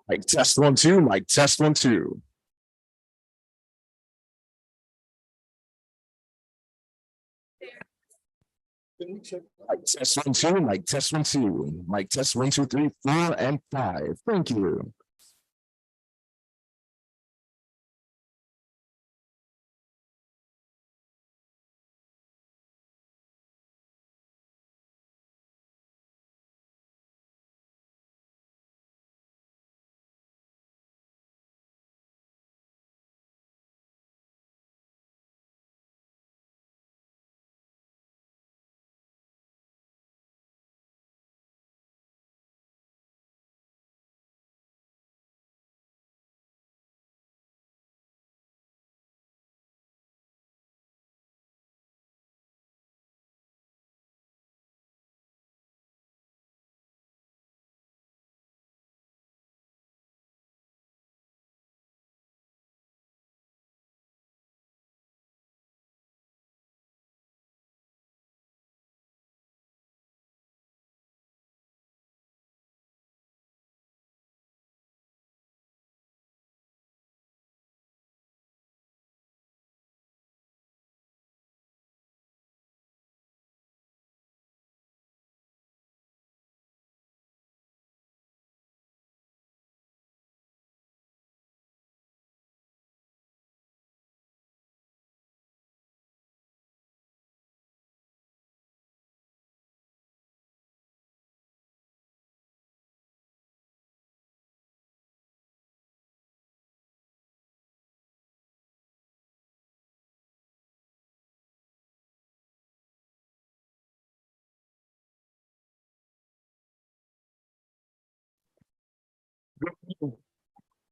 Mic test 1 2. Mic test 1 2. Mic test 1 2. Mic test 1 2. Mic test 1 2 3 4 and 5. Thank you.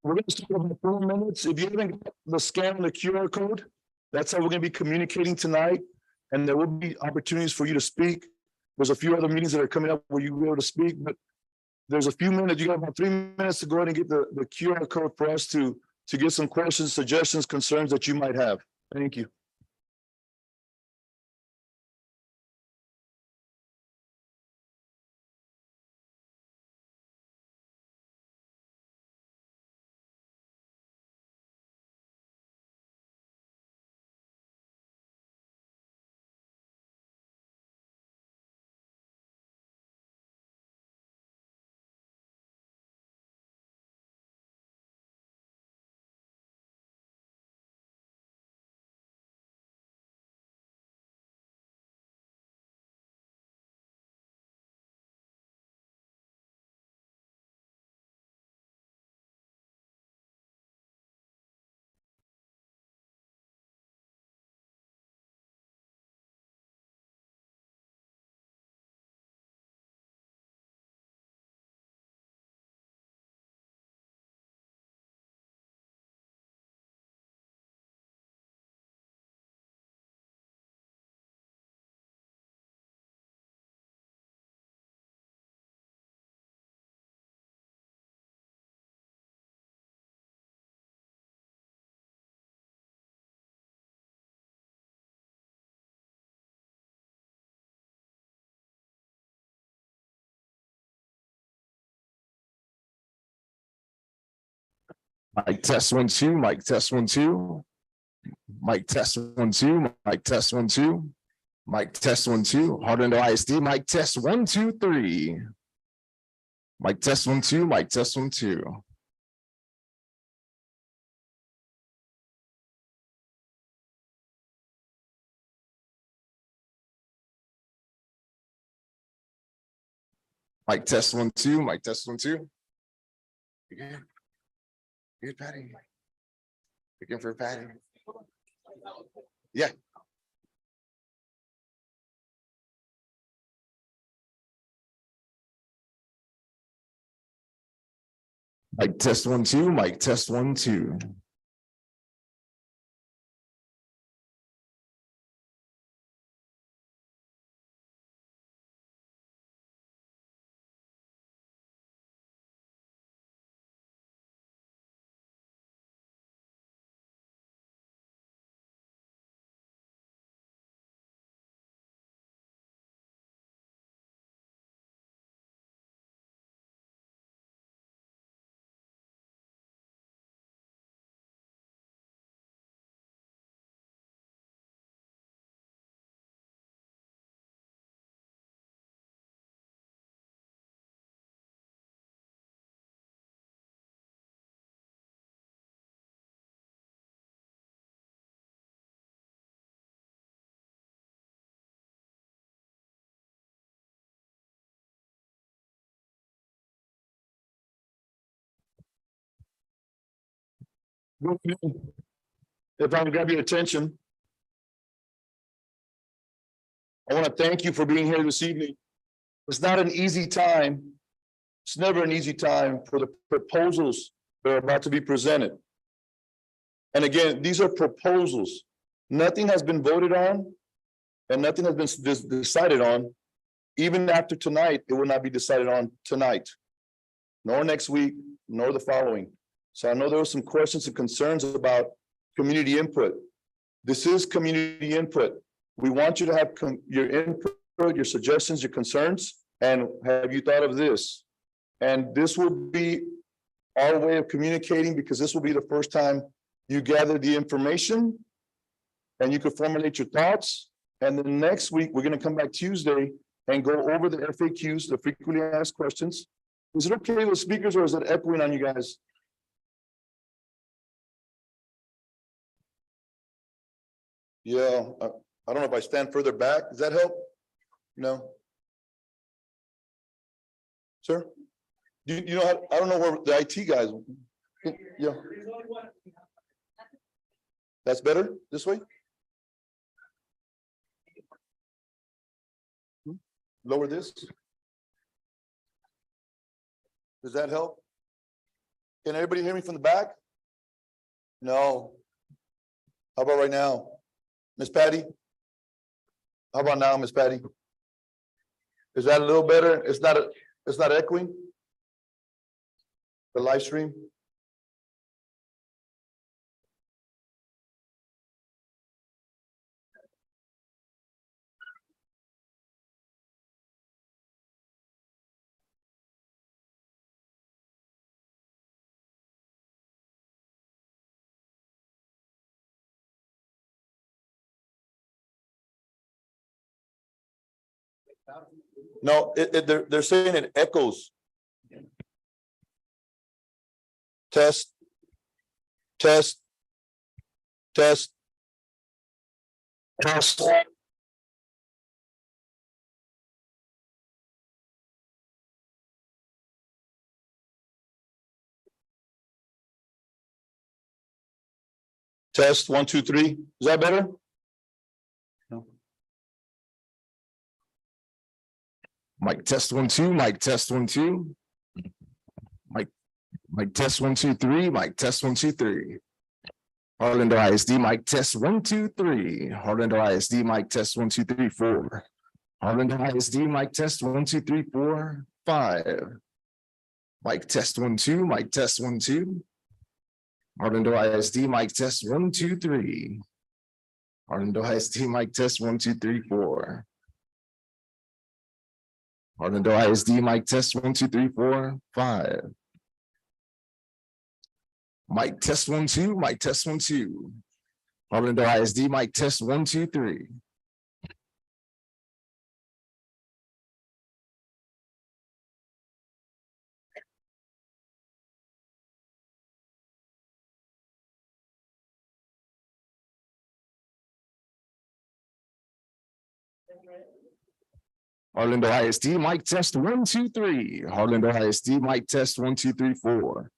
We're going to start in 4 minutes. If you haven't got the scan the QR code, that's how we're going to be communicating tonight. And there will be opportunities for you to speak. There's a few other meetings that are coming up where you'll be able to speak, but there's a few minutes. You got about 3 minutes to go ahead and get the QR code for us to get some questions, suggestions, concerns that you might have. Thank you. Mic test 1 2. Mic test 1 2. Mic test 1 2. Mic test 1 2. Mic test 1 2. Harden ISD. Mic test 1 2 3. Mic test 1 2. Mic test 1 2. Mic test 1 2. Mic test 1 2. Good. Good, Patty. Looking for Patty. Yeah. Mic test 1 2. Mic test 1 2. Good evening. If I can grab your attention, I want to thank you for being here this evening. It's not an easy time. It's never an easy time for the proposals that are about to be presented. And again, these are proposals. Nothing has been voted on and nothing has been decided on. Even after tonight, it will not be decided on tonight, nor next week, nor the following. So I know there were some questions and concerns about community input. This is community input. We want you to have your input, your suggestions, your concerns, and have you thought of this? And this will be our way of communicating because this will be the first time you gather the information and you can formulate your thoughts. And then next week, we're going to come back Tuesday and go over the FAQs, the frequently asked questions. Is it okay with speakers or is it echoing on you guys? Yeah, I don't know if I stand further back. Does that help? No. Sir? You know, I don't know where the IT guys. Yeah. That's better this way? Lower this. Does that help? Can everybody hear me from the back? No. How about right now? Miss Patty? How about now, Miss Patty? Is that a little better? It's not echoing? The live stream? No, they're saying it echoes. Test. Test. Test. Test. Test 1, 2, 3. Is that better? No. Mic test 1, 2, mic test 1, 2. Mic test 1, 2, 3, mic test 1, 2, 3. Orlando ISD mic test 1, 2, 3. Orlando ISD mic test 1, 2, 3, 4. Orlando ISD mic test 1, 2, 3, 4, 5. Mic test 1, 2, mic test 1, 2. Orlando ISD mic test 1, 2, 3. Orlando ISD mic test 1, 2, 3, 4. Orlando ISD mic test 1, 2, 3, 4, 5. Mic test 1, 2, mic test 1, 2. Orlando ISD mic test 1, 2, 3. Orlando ISD mic test 1, 2, 3. Orlando ISD mic test 1, 2, 3, 4.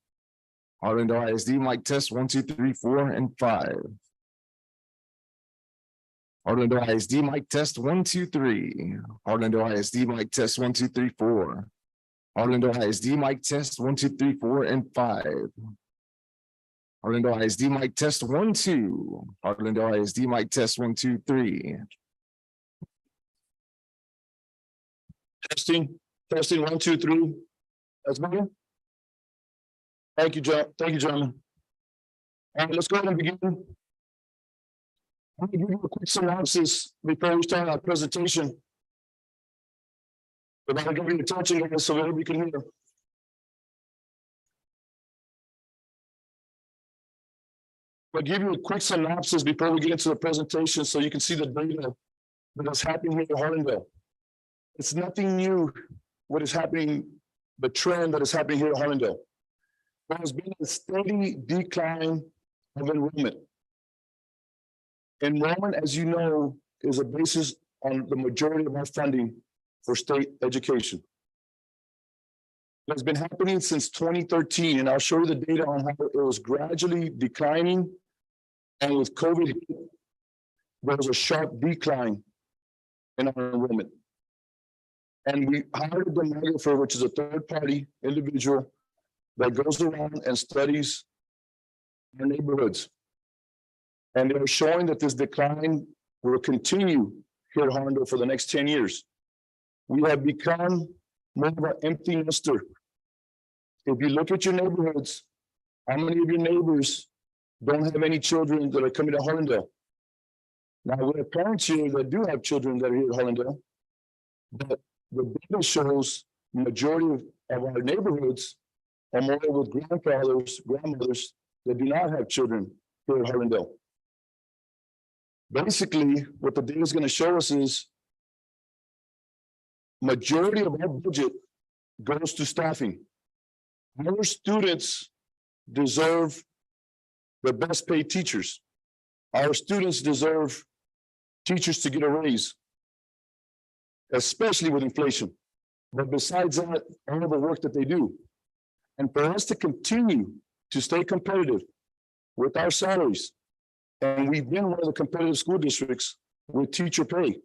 Orlando ISD mic test 1, 2, 3, 4, and 5. Orlando ISD mic test 1, 2, 3. Orlando ISD mic test 1, 2, 3, 4. Orlando ISD mic test 1, 2, 3, 4, and 5. Orlando ISD mic test 1, 2. Orlando ISD mic test 1, 2, 3. Testing 1, 2, 3. That's better. Thank you, John. Thank you, gentlemen. All right, let's go ahead and begin. I'm going to give you a quick synopsis before we start our presentation. But I'll give you attention guys, so that we can hear. I'll give you a quick synopsis before we get into the presentation so you can see the data that is happening here in Harlandale. It's nothing new what is happening, the trend that is happening here in Harlandale. There has been a steady decline of enrollment. Enrollment, as you know, is a basis on the majority of our funding for state education. It's been happening since 2013, and I'll show you the data on how it was gradually declining. And with COVID, there was a sharp decline in our enrollment. And we hired a demographer, which is a third-party individual that goes around and studies our neighborhoods. And they're showing that this decline will continue here at Harlandale for the next 10 years. We have become more of an empty nester. If you look at your neighborhoods, how many of your neighbors don't have any children that are coming to Harlandale? Now, we have parents here that do have children that are here at Harlandale, but the data shows the majority of our neighborhoods are more with grandfathers, grandmothers that do not have children here at Harlandale. Basically, what the data is going to show us is majority of our budget goes to staffing. Our students deserve the best paid teachers. Our students deserve teachers to get a raise, especially with inflation. But besides that, all of the work that they do. And for us to continue to stay competitive with our salaries, and we've been one of the competitive school districts with teacher pay,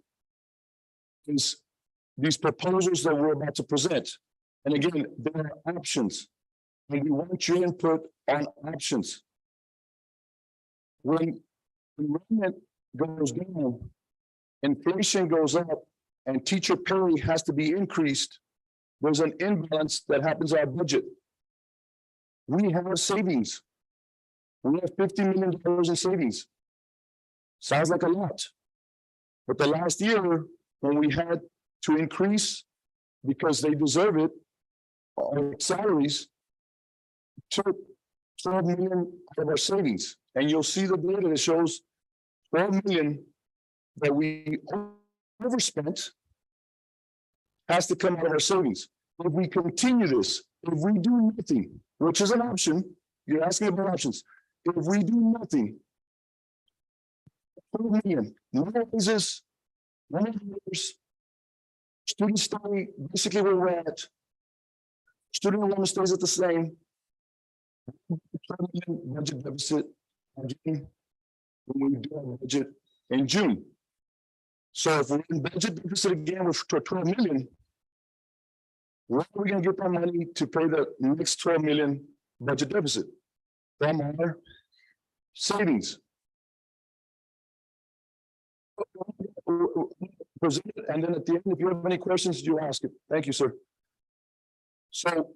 is these proposals that we're about to present. And again, there are options, and we want your input on options. When enrollment goes down, inflation goes up, and teacher pay has to be increased, there's an imbalance that happens in our budget. We have savings. We have $50 million in savings. Sounds like a lot. But the last year, when we had to increase, because they deserve it, our salaries took 12 million of our savings. And you'll see the data that shows 12 million that we overspent has to come out of our savings. If we continue this, if we do nothing, which is an option, you're asking about options. If we do nothing, 12 million, no raises, no years, students stay basically where we're at, student enrollment stays at the same, 12 million budget deficit when we do our budget in June. So if we're in budget deficit again with 12 million, where are we going to get that money to pay the next 12 million budget deficit? From our savings. And then at the end, if you have any questions, you ask it. Thank you, sir. So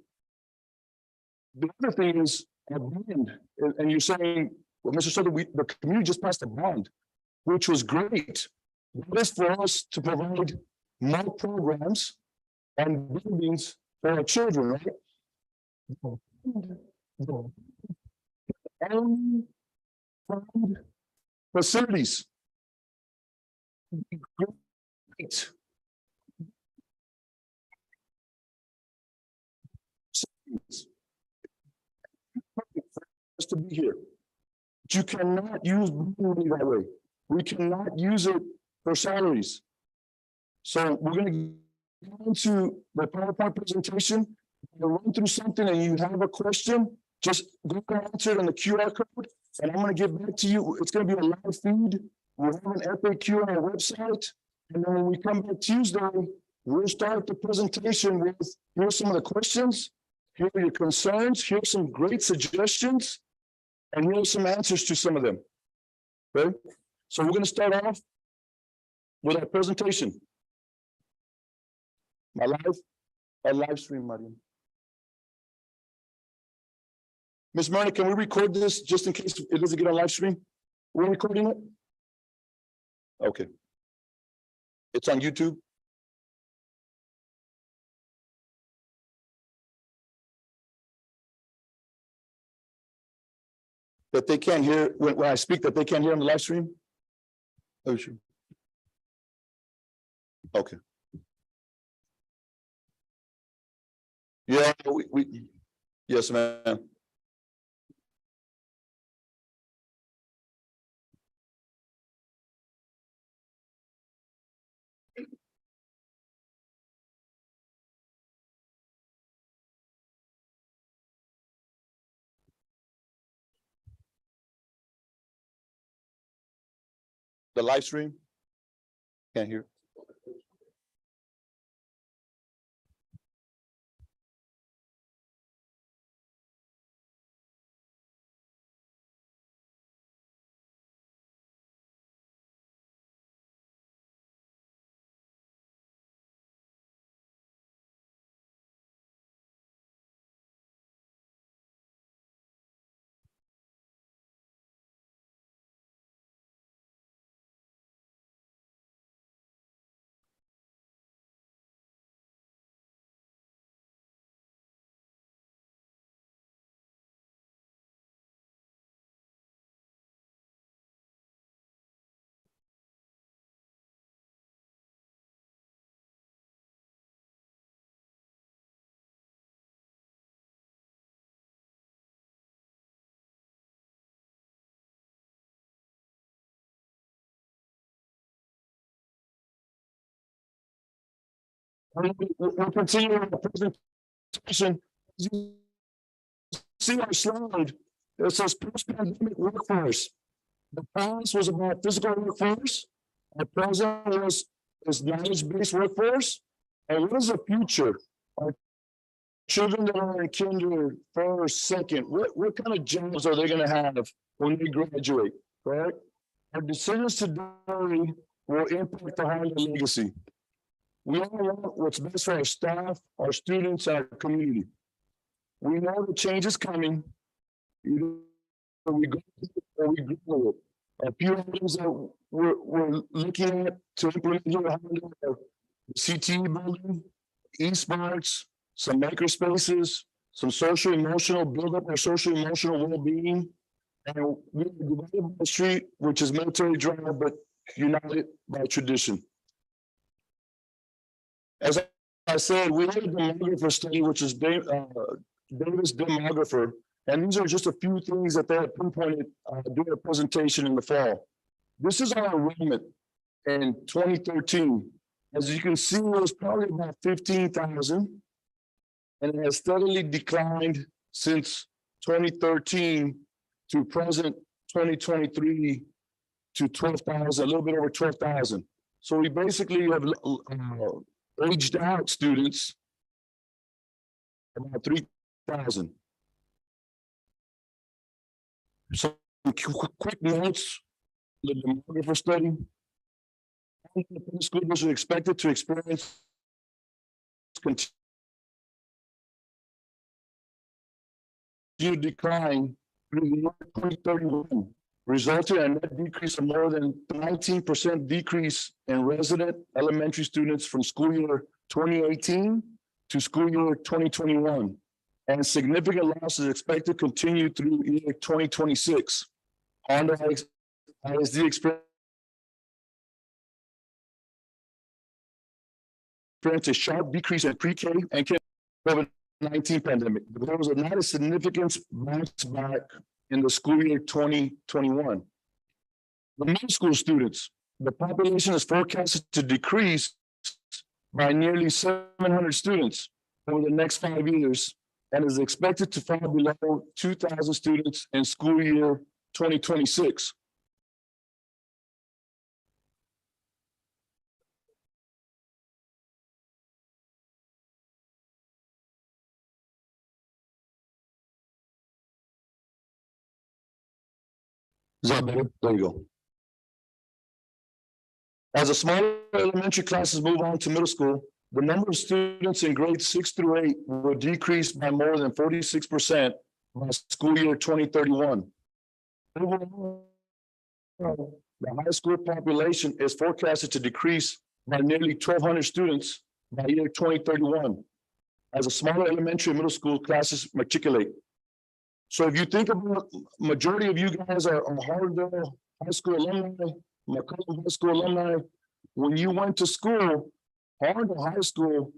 the other thing is a bond, and you're saying, well, Mr. Soto, the community just passed a bond, which was great. That is for us to provide more programs and buildings for our children, right? And facilities. Great. To be here. But you cannot use money that way. We cannot use it for salaries. So we're going to go into the PowerPoint presentation. We'll run through something and you have a question, just go and answer it on the QR code. And I'm going to get back to you. It's going to be a live feed. We'll have an FAQ on our website. And then when we come back Tuesday, we'll start the presentation with, here's some of the questions, here are your concerns, here's some great suggestions, and here's some answers to some of them. Okay? So we're going to start off with our presentation. A live stream, Mariam. Ms. Myrna, can we record this just in case it doesn't get on live stream? We're recording it? Okay. It's on YouTube. That they can't hear when I speak, that they can't hear on the live stream? Oh, sure. Okay. Yeah, yes, ma'am. the live stream? Can't hear. We'll continue with the presentation. You see our slide, it says post-pandemic workforce. The past was about physical workforce. The present is knowledge-based workforce. And what is the future? Our children that are in kinder, first, second, what kind of jobs are they gonna have when they graduate, correct? Our decisions today will impact our legacy. We all want what's best for our staff, our students, and our community. We know the change is coming. Either we go or we grow it. A few items that we're looking at to implement here are CTE building, esports, some maker spaces, some social emotional, build up our social emotional well-being. And we divided by street, which is military drive, but united by tradition. As I said, we had a demographer study, which is Davis demographer, and these are just a few things that they had pinpointed during a presentation in the fall. This is our enrollment in 2013. As you can see, it was probably about 15,000, and it has steadily declined since 2013 to present 2023 to 12,000, a little bit over 12,000. So we basically have aged out students about 3,000. So quick notes, the demographer study. The school districts are expected to experience continued decline through the year 2031, resulting in a net decrease of more than 19% decrease in resident elementary students from school year 2018 to school year 2021. And significant loss is expected to continue through year 2026. On the ISD experienced a sharp decrease in pre-K and COVID-19 pandemic. There was not a significant bounce back in the school year 2021. The middle school students, the population is forecasted to decrease by nearly 700 students over the next 5 years and is expected to fall below 2,000 students in school year 2026. Is that better? There you go. As the smaller elementary classes move on to middle school, the number of students in grades 6 through 8 will decrease by more than 46% by school year 2031. Overall, the high school population is forecasted to decrease by nearly 1,200 students by year 2031, as the smaller elementary and middle school classes matriculate. So if you think about, majority of you guys are Harvardale High School alumni, McCollum High School alumni. When you went to school, Harvardale High School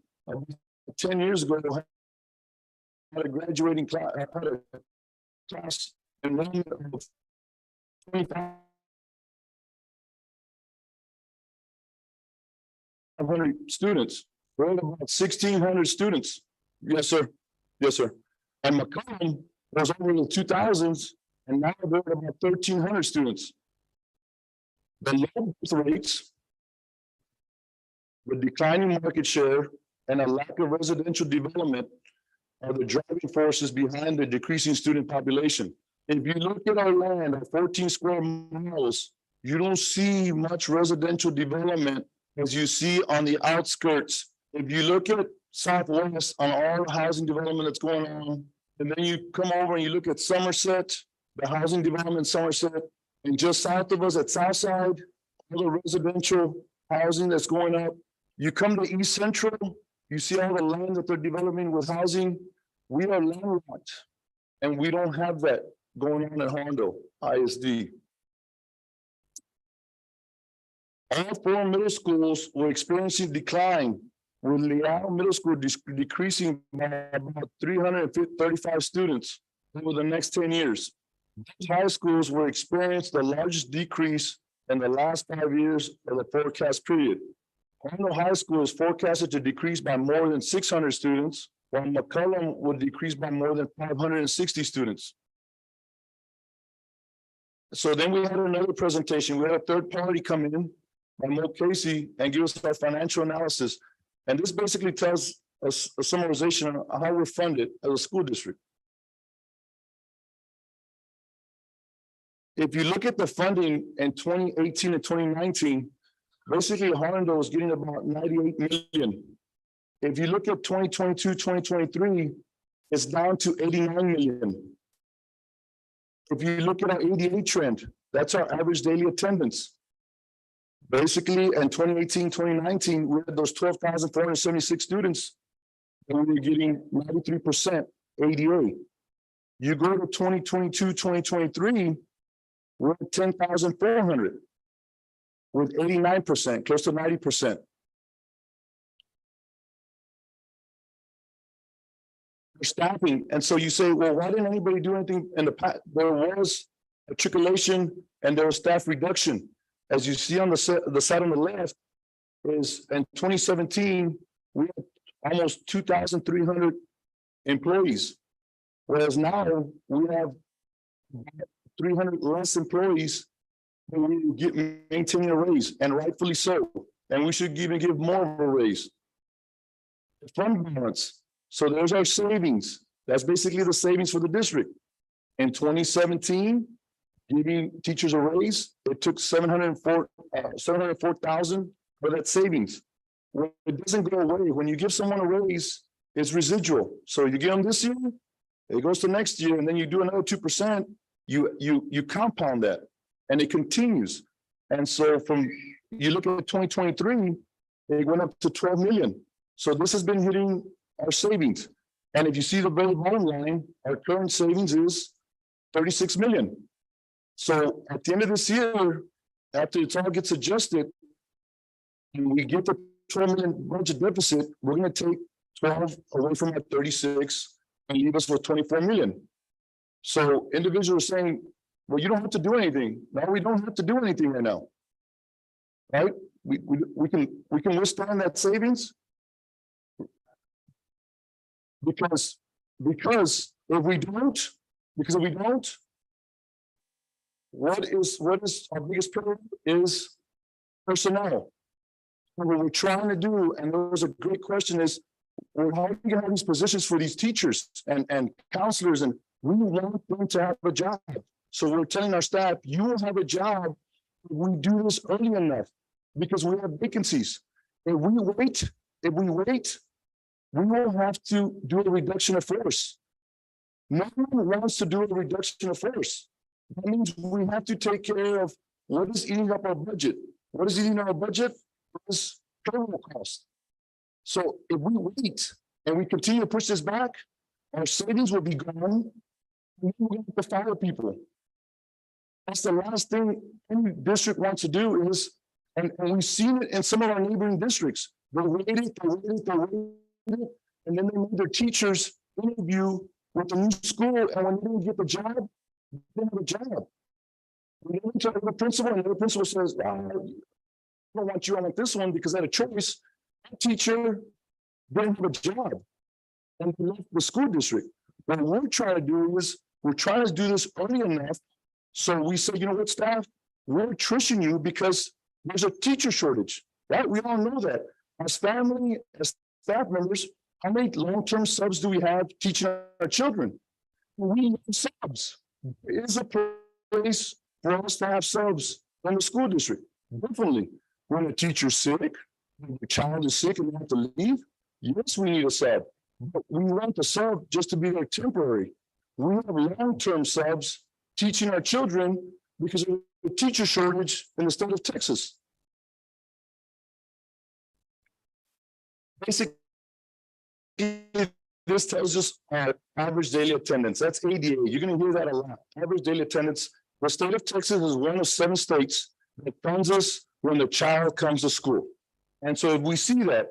10 years ago had a graduating class, had a class enrollment of 2,500 students. We're at about 1,600 students. Yes, sir. Yes, sir. And McCollum was over in the 2000s, and now they're at about 1,300 students. The low birth rates, the declining market share, and a lack of residential development are the driving forces behind the decreasing student population. If you look at our land at 14 square miles, you don't see much residential development as you see on the outskirts. If you look at Southwest on all the housing development that's going on, and then you come over and you look at Somerset, the housing development in Somerset, and just south of us at Southside, all the residential housing that's going up. You come to East Central, you see all the land that they're developing with housing. We are landlocked, and we don't have that going on at Hondo ISD. All four middle schools were experiencing decline, with Leal Middle School decreasing by about 335 students over the next 10 years. High schools will experience the largest decrease in the last 5 years of the forecast period. Hondo High School is forecasted to decrease by more than 600 students, while McCollum will decrease by more than 560 students. So then we had another presentation. We had a third party come in, Mo Casey, and give us our financial analysis. And this basically tells us a summarization of how we're funded as a school district. If you look at the funding in 2018 and 2019, basically Hondo was getting about 98 million. If you look at 2022, 2023, it's down to 89 million. If you look at our ADA trend, that's our average daily attendance. Basically, in 2018, 2019, we had those 12,476 students, and we were getting 93% ADA. You go to 2022, 2023, we're at 10,400 with 89%, close to 90%. Staffing. And so you say, well, why didn't anybody do anything in the past? There was matriculation and there was staff reduction. As you see on the side on the left, is in 2017, we had almost 2,300 employees. Whereas now we have 300 less employees and we get maintaining a raise, and rightfully so. And we should even give more of a raise. The fund balance. So there's our savings. That's basically the savings for the district. In 2017, giving teachers a raise, it took 704,000 for that savings. Well, it doesn't go away. When you give someone a raise, it's residual. So you give them this year, it goes to next year, and then you do another 2%, you compound that, and it continues. And so from, you look at 2023, it went up to 12 million. So this has been hitting our savings. And if you see the very bottom line, our current savings is 36 million. So at the end of this year, after it all gets adjusted, and we get the 12 million budget deficit, we're going to take 12 away from our 36 and leave us with 24 million. So individuals are saying, well, you don't have to do anything. No, we don't have to do anything right now. Right? We can withstand that savings. Because if we don't, what is our biggest problem is personnel. And what we're trying to do, and there was a great question, is we're how are we gonna have these positions for these teachers and counselors, and we want them to have a job. So we're telling our staff, you will have a job if we do this early enough, because we have vacancies. If we wait, we will have to do a reduction of force. No one wants to do a reduction of force. That means we have to take care of what is eating up our budget. What is eating our budget is payroll cost. So if we wait and we continue to push this back, our savings will be gone. We're going to have to fire people. That's the last thing any district wants to do is, and we've seen it in some of our neighboring districts. They waited, and then they made their teachers interview with the new school, and when they didn't get the job, they didn't have a job. We went to the principal, and the principal says, I don't want you on like this one because I had a choice. That teacher didn't have a job and left the school district. What we're trying to do is, we're trying to do this early enough. So we say, you know what, staff, we're attrition you because there's a teacher shortage, right? We all know that. As family, as staff members, how many long-term subs do we have teaching our children? We need subs. There is a place for us to have subs in the school district. Definitely. When a teacher's sick, when the child is sick and they have to leave, yes, we need a sub. But we want the sub just to be there temporary. We have long-term subs teaching our children because of the teacher shortage in the state of Texas. Basically, this tells us average daily attendance. That's ADA. You're going to hear that a lot. Average daily attendance. The state of Texas is one of 7 states that funds us when the child comes to school. And so if we see that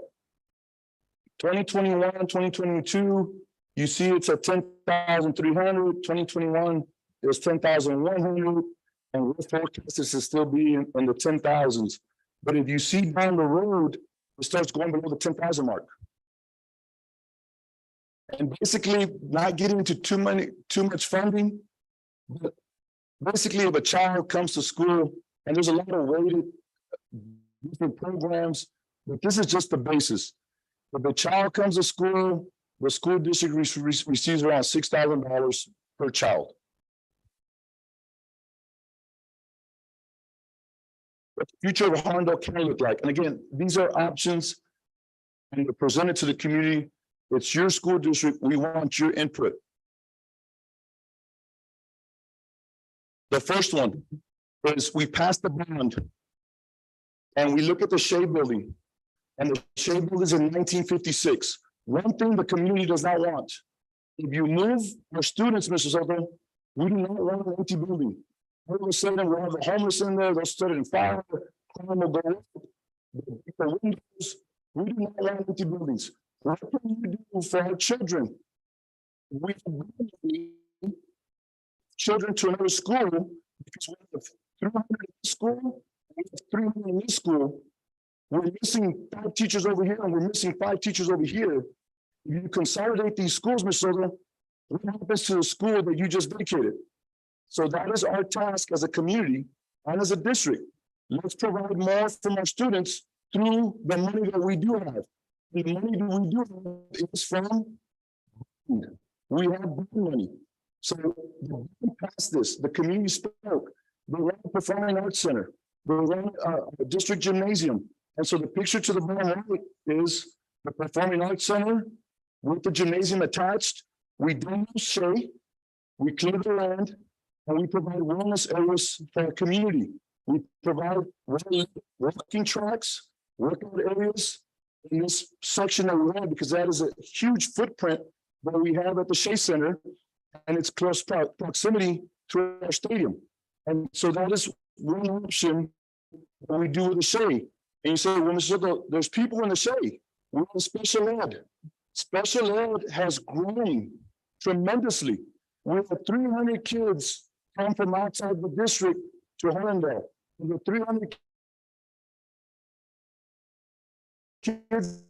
2021, 2022, you see it's at 10,300, 2021 is 10,100, and we're forecasted to still be in the 10,000s. But if you see down the road, it starts going below the 10,000 mark. And basically not getting into too much funding, but basically if a child comes to school, and there's a lot of weighted different programs, but this is just the basis. If a child comes to school, the school district receives around $6,000 per child. What the future of Harlandale can look like. And again, these are options and they're presented to the community. It's your school district. We want your input. The first one is we passed the bond and we look at the Shea building, and the Shea building is in 1956. One thing the community does not want. If you move our students, Mr. Soto, we do not want an empty building. All of a sudden, we'll have the homeless in there, they'll start in fire, crime will go up, the windows. We do not want empty buildings. What can you do for our children? We have children to another school because we have 300 in this school, we have 300 in this school. We're missing 5 teachers over here, and we're missing 5 teachers over here. If you consolidate these schools, Mr. Soto, what happens to the school that you just vacated? So that is our task as a community and as a district. Let's provide more from our students through the money that we do have. The money that we do have is from, we have money. So we passed this, the community spoke, they run a performing arts center, they run a district gymnasium. And so the picture to the bottom right is the performing arts center with the gymnasium attached. We demo Shea, we clear the land, and we provide wellness areas for our community. We provide walking tracks, workout areas in this section that we have, because that is a huge footprint that we have at the Shea Center, and it's close proximity to our stadium. And so that is one option that we do with the Shea. And you say, well, Mr. Soto, there's people in the Shea. We're in special ed. Special ed has grown tremendously. We have 300 kids come from outside the district to Harlandale. And the 300 kids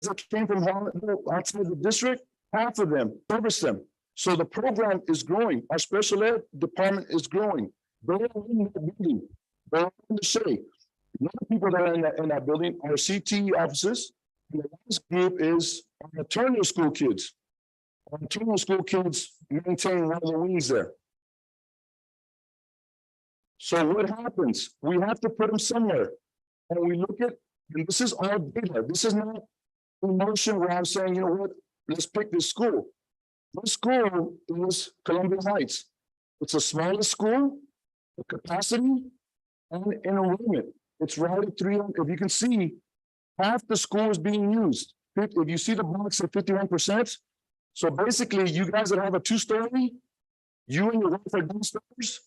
that came from Harlandale outside the district, half of them service them. So the program is growing. Our special ed department is growing. They're in that building. They're in the Shea. The other people that are in that building are CTE officers. And the last group is our maternal school kids. Our maternal school kids maintain one of the wings there. So what happens? We have to put them somewhere. And we look at, and this is all data. This is not emotion where I'm saying, you know what, let's pick this school. This school is Columbia Heights. It's the smallest school, the capacity, and enrollment. It's right at 300. If you can see, half the school is being used. If you see the box at 51%, so basically you guys that have a 2-story, you and your wife are downstairs,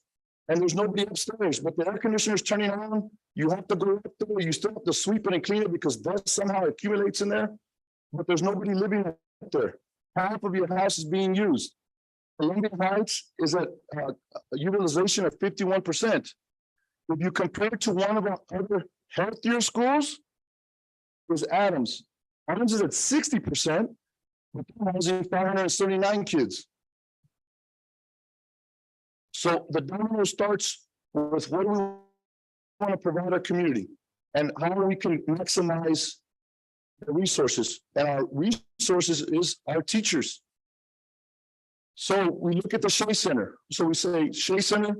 and there's nobody upstairs, but the air conditioner is turning on. You have to go up there. You still have to sweep it and clean it because dust somehow accumulates in there, but there's nobody living up there. Half of your house is being used. Columbia Heights is at a utilization of 51%. If you compare it to one of our other healthier schools, is Adams. Adams is at 60%, but they're housing 579 kids. So the domino starts with what we want to provide our community and how we can maximize the resources. And our resources is our teachers. So we look at the Shea Center. So we say, Shea Center,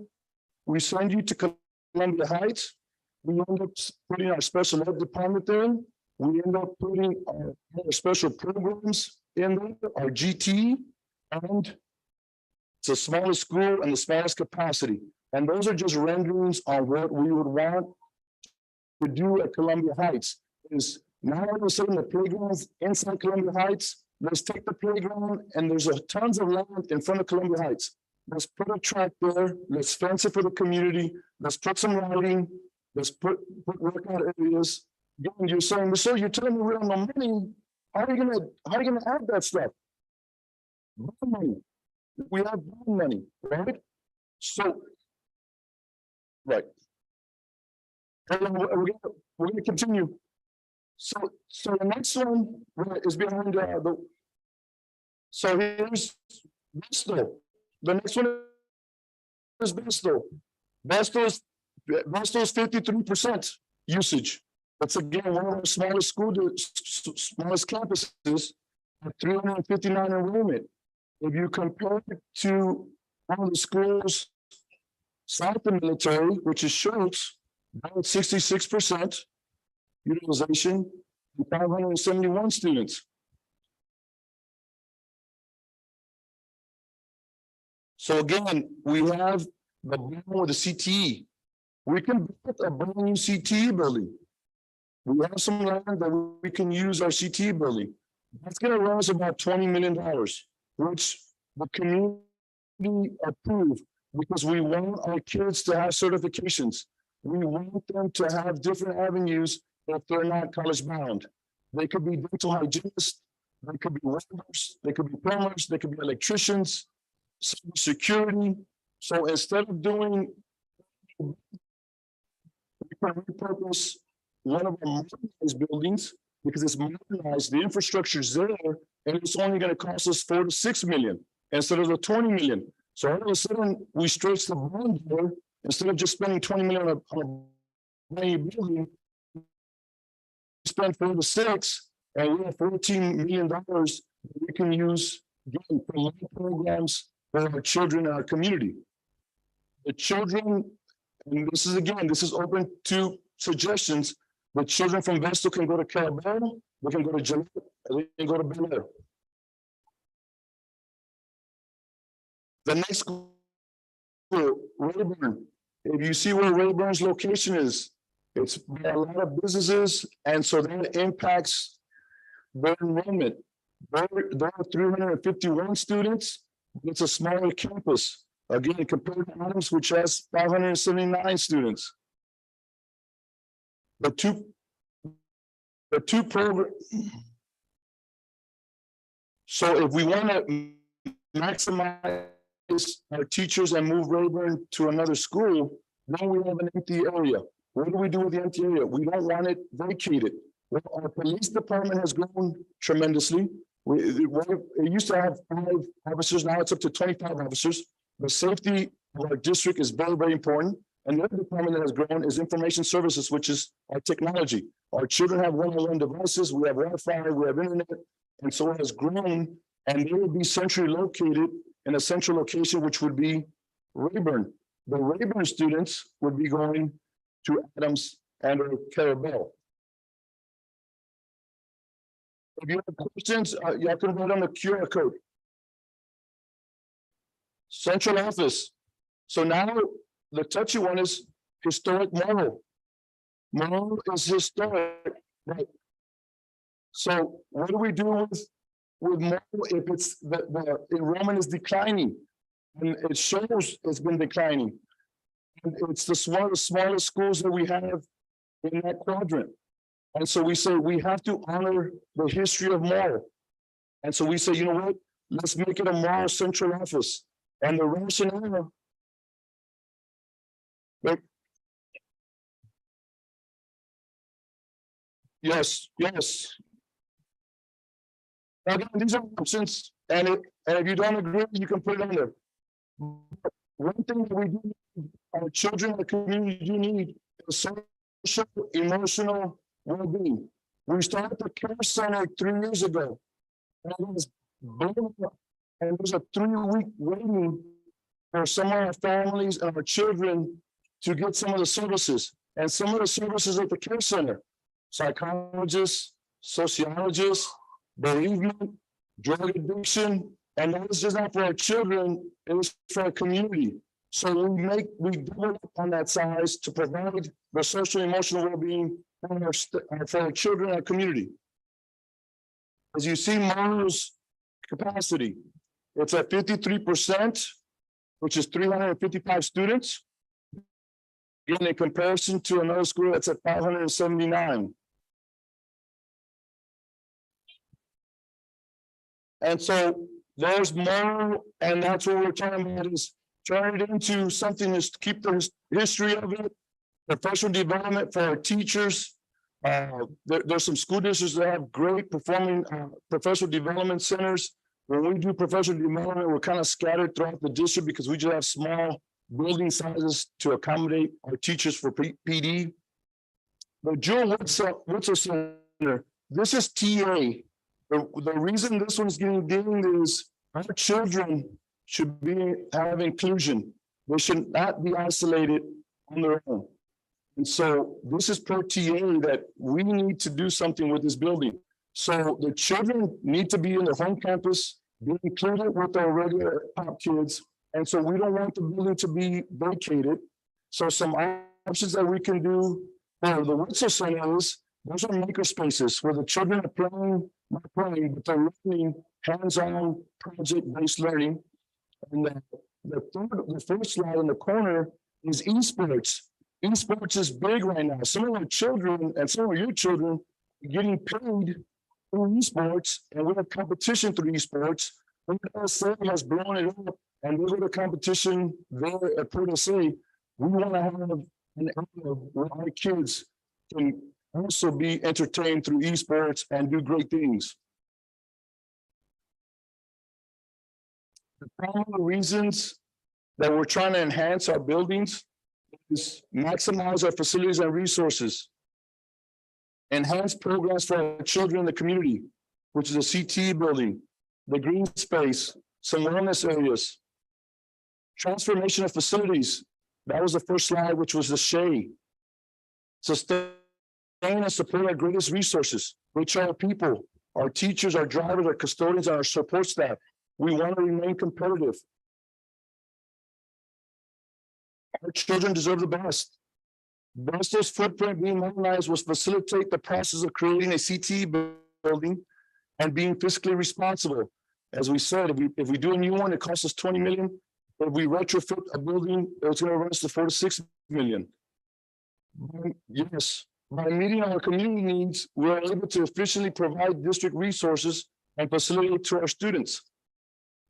we send you to Columbia Heights. We end up putting our special ed department there. We end up putting our special programs in there, our GT, and it's the smallest school and the smallest capacity. And those are just renderings on what we would want to do at Columbia Heights. Is now all of a sudden the playgrounds inside Columbia Heights, let's take the playground and there's tons of land in front of Columbia Heights. Let's put a track there, let's fence it for the community, let's put some lighting, let's put workout areas. Again, you're saying, so you're telling me we don't know money, how are you gonna add that stuff? Bond money. We have bond money, right? So, right. And we're gonna continue. So the next one is behind so here's Besto. The next one is Besto. Besto is 53% usage. That's again one of our smallest smallest campuses at 359 enrollment. If you compare it to one of the schools south of the military, which is Schultz, about 66% utilization, and 571 students. So again, we have the building with the CTE. We can build a brand new CTE building. We have some land that we can use our CTE building. That's going to run us about $20 million, which the community approved because we want our kids to have certifications. We want them to have different avenues if they're not college bound. They could be dental hygienists, they could be welders, they could be plumbers, they could be electricians, security. So instead of doing, we can repurpose one of our modernized buildings because it's modernized, the infrastructure is there, and it's only going to cost us $4 to $6 million instead of the $20 million. So all of a sudden, we stretch the bond there. Instead of just spending $20 million on a brand new building, we spend 4 to 6, and we have $14 million that we can use again for local programs for our children in our community. The children, and this is open to suggestions. The children from Vestal can go to Carabel, they can go to Gillette, they can go to Bel Air. The next school, Rayburn. If you see where Rayburn's location is, it's a lot of businesses, and so that impacts their enrollment. There are 351 students. It's a smaller campus. Again, compared to Adams, which has 579 students. The two programs. So if we want to maximize our teachers and move Rayburn to another school, then we have an empty area. What do we do with the empty area? We don't want it vacated. Well, our police department has grown tremendously. It used to have 5 officers, now it's up to 25 officers. The safety of our district is very, very important. And the other department that has grown is information services, which is our technology. Our children have one-on-one devices, we have Wi-Fi, we have internet, and so it has grown, and they will be centrally located in a central location, which would be Rayburn. The Rayburn students would be going to Adams and or Carabel. If you have questions, y'all can write on the QR code. Central office. So now the touchy one is historic Morrow. Morrow is historic, right? So what do we do with Morrow if it's the enrollment is declining? And it shows it's been declining. And it's one of the smallest schools that we have in that quadrant. And so we say we have to honor the history of Morrow. And so we say, you know what? Let's make it a Morrow central office. And the rationale. Right? Yes. Again, these are options, and if you don't agree, you can put it on there. One thing that we do our children in the community do need is social, emotional well-being. We started the care center 3 years ago. And it was blown up. And there's a 3-week waiting for some of our families and our children to get some of the services. And some of the services at the care center, psychologists, sociologists, bereavement, drug addiction, and that is just not for our children, it was for our community. So we double up on that size to provide the social emotional well-being for our children and our community. As you see, Monroe's capacity, it's at 53%, which is 355 students. In comparison to another school that's at 579. And so there's more, and that's what we're talking about is turn it into something to keep the history of it, professional development for our teachers. There's some school districts that have great performing professional development centers. When we do professional development, we're kind of scattered throughout the district because we just have small building sizes to accommodate our teachers for PD. The Jewel Witzel Center, this is TA. The reason this one's getting dinged is our children should have inclusion. They should not be isolated on their own. And so this is per TA that we need to do something with this building. So the children need to be in the home campus, be included with our regular pop kids. And so we don't want the building to be vacated. So some options that we can do for the Witzel Center is, those are maker spaces where the children are playing, not playing, but they're learning hands-on project-based learning. And the first slide in the corner is esports. Esports is big right now. Some of our children and some of your children are getting paid through esports, and we have competition through esports. SA has blown it up, and we go to competition there at Port SA. We want to have an area where our kids can also be entertained through esports and do great things. The primary reasons that we're trying to enhance our buildings is maximize our facilities and resources, enhance programs for our children in the community, which is a CTE building, the green space, some wellness areas, transformation of facilities. That was the first slide, which was the SHAE. Sustain and support our greatest resources, which are our people, our teachers, our drivers, our custodians, and our support staff. We want to remain competitive. Our children deserve the best. Bristol's footprint being modernized will facilitate the process of creating a CTE building and being fiscally responsible. As we said, if we do a new one, it costs us 20 million. If we retrofit a building, it's going to run us to 4 to 6 million. Yes, by meeting our community needs, we're able to efficiently provide district resources and facilitate to our students.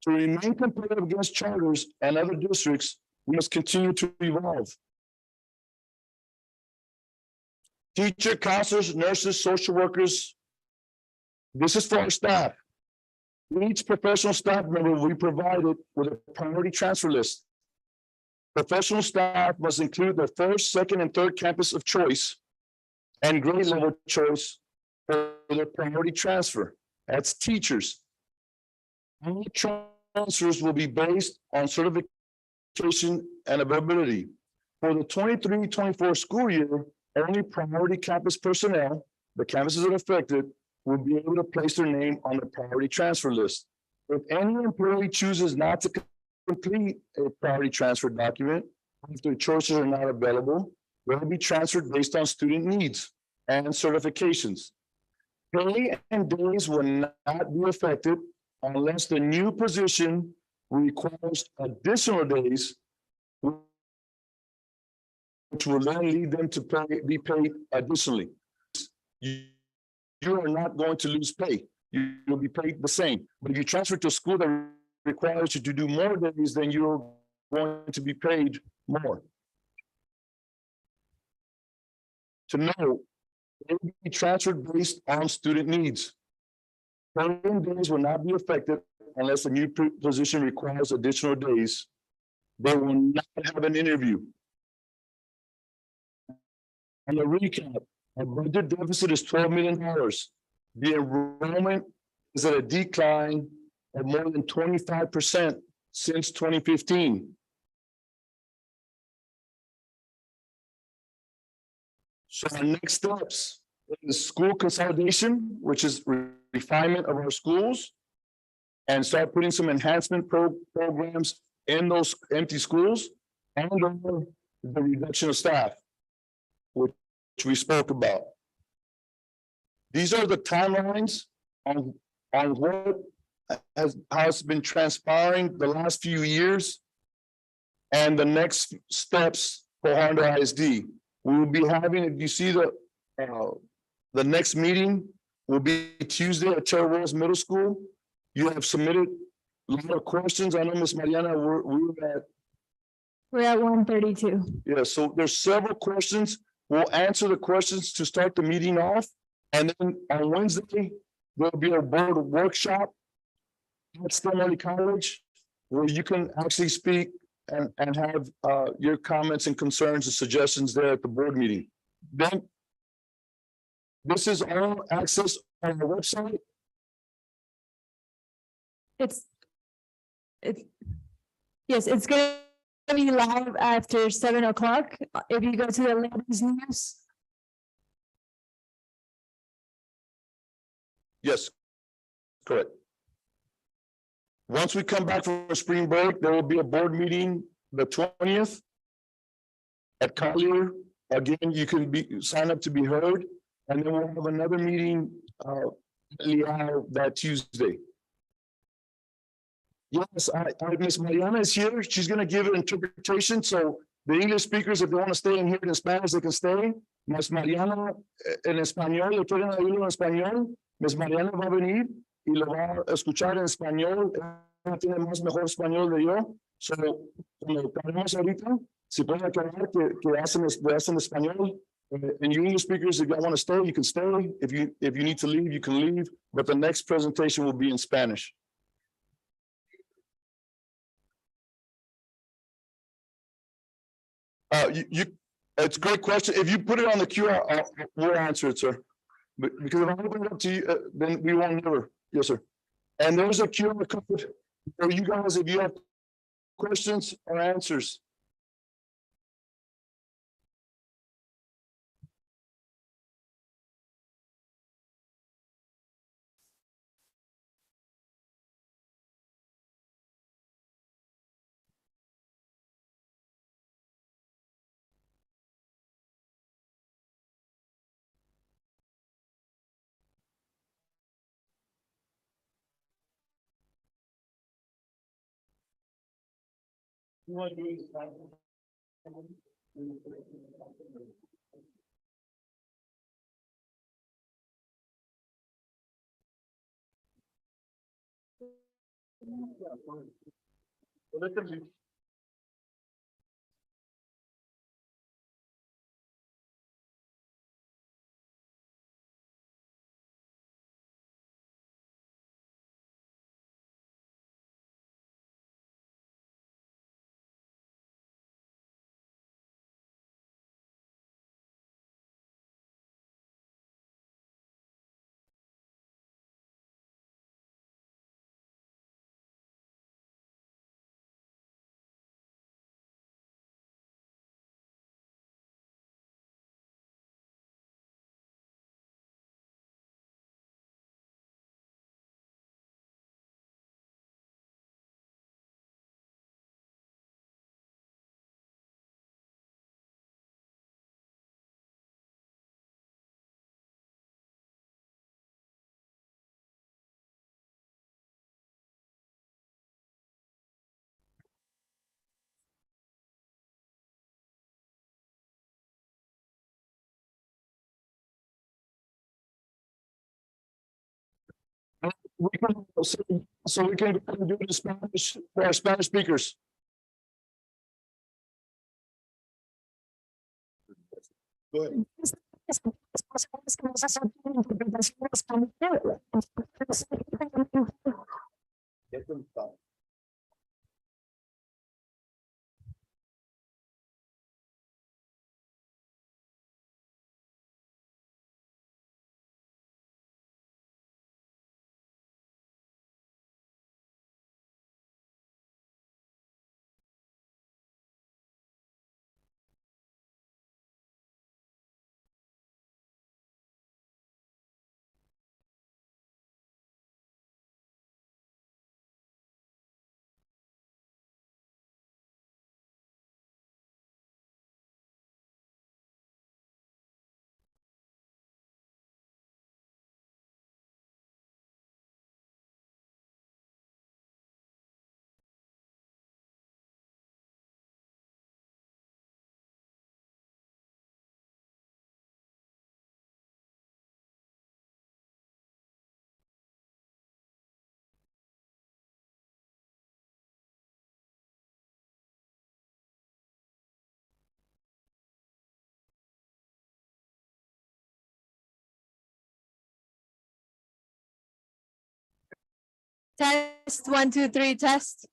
To remain competitive against charters and other districts, we must continue to evolve. Teacher, counselors, nurses, social workers. This is for our staff. Each professional staff member will be provided with a priority transfer list. Professional staff must include their first, second, and third campus of choice and grade level choice for their priority transfer. That's teachers. All transfers will be based on certification and availability. For the 23-24 school year, only priority campus personnel, the campuses that are affected, will be able to place their name on the priority transfer list. If any employee chooses not to complete a priority transfer document, if their choices are not available, they'll be transferred based on student needs and certifications. Pay and days will not be affected unless the new position requires additional days, which will then lead them to be paid additionally. You are not going to lose pay. You'll be paid the same. But if you transfer to a school that requires you to do more days, then you're going to be paid more. To know, it will be transferred based on student needs. Paying days will not be affected unless a new position requires additional days. They will not have an interview. And a recap, our budget deficit is $12 million. The enrollment is at a decline of more than 25% since 2015. So our next steps is school consolidation, which is refinement of our schools, and start putting some enhancement programs in those empty schools, and the reduction of staff, which we spoke about. These are the timelines on what has been transpiring the last few years, and the next steps for Hondo ISD. We will be having, if you see the next meeting will be Tuesday at Terra Rose Middle School. You have submitted a lot of questions. I know, Ms. Mariana, We're at 132. yeah, so there's several questions. We'll answer the questions to start the meeting off. And then on Wednesday, there'll be a board workshop at Stanley College where you can actually speak and have your comments and concerns and suggestions there at the board meeting. Then this is all access on the website. Yes, it's gonna be live after 7 o'clock. If you go to the latest news. Yes, correct. Once we come back from spring break, there will be a board meeting the 20th at Collier. Again, you can sign up to be heard, and then we'll have another meeting that Tuesday. Yes, Miss Mariana is here. She's going to give an interpretation. So the English speakers, if they want to stay and hear it in Spanish, they can stay. Miss Mariana en español, le quieren oírlo en español. Miss Mariana va a venir y lo va a escuchar en español. Ella tiene más mejor español de yo. So, cuando acabemos ahorita, si pueden aclarar que hacen español. And you English speakers, if you want to stay, you can stay. If you need to leave, you can leave. But the next presentation will be in Spanish. It's a great question. If you put it on the QR, we'll answer it, sir. But because if I open it up to you, then we won't never. Yes, sir. And there's a QR code for you guys if you have questions or answers. So we can do the Spanish for our Spanish speakers. Go ahead. Test, 1, 2, 3, test.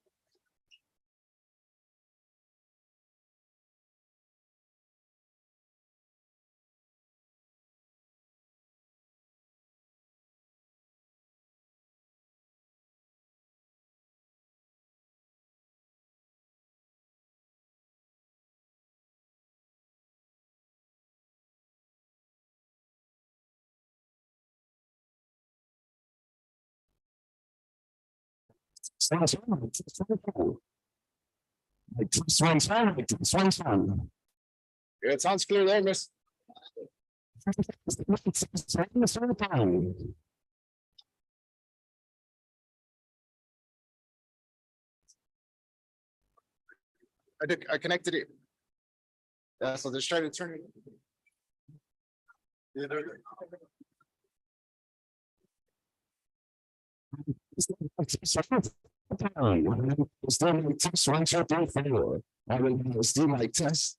Yeah, it sounds clear there, miss. I connected it. Yeah, so just try to turn it. Yeah, there. Mic test.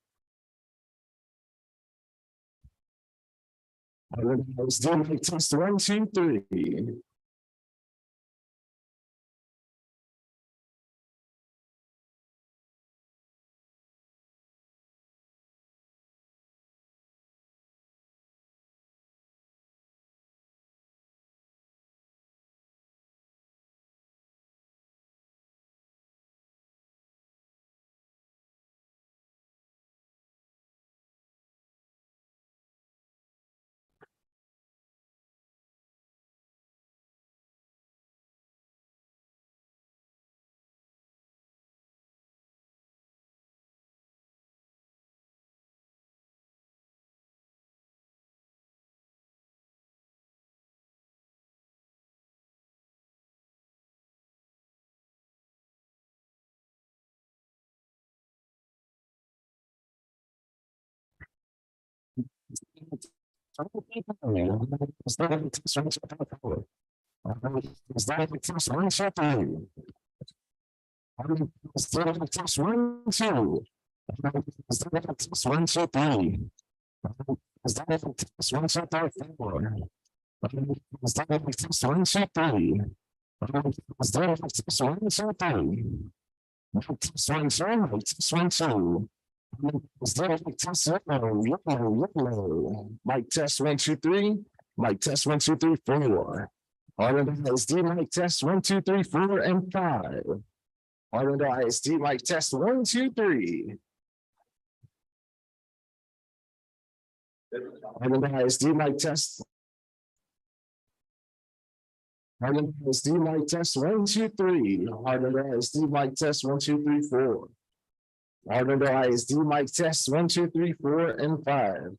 Mic test 1, 2, 3. Mic test 1, 2, 3. Mic test 1, 2, 3, 4. Orlando ISD mic test 1, 2, 3, 4, and 5. Orlando ISD mic test 1, 2, 3. Orlando ISD mic test. Orlando ISD mic test 1, 2, 3. Orlando ISD mic test 1, 2, 3, 4. Orlando ISD mic test 1, 2, 3, 4, and 5.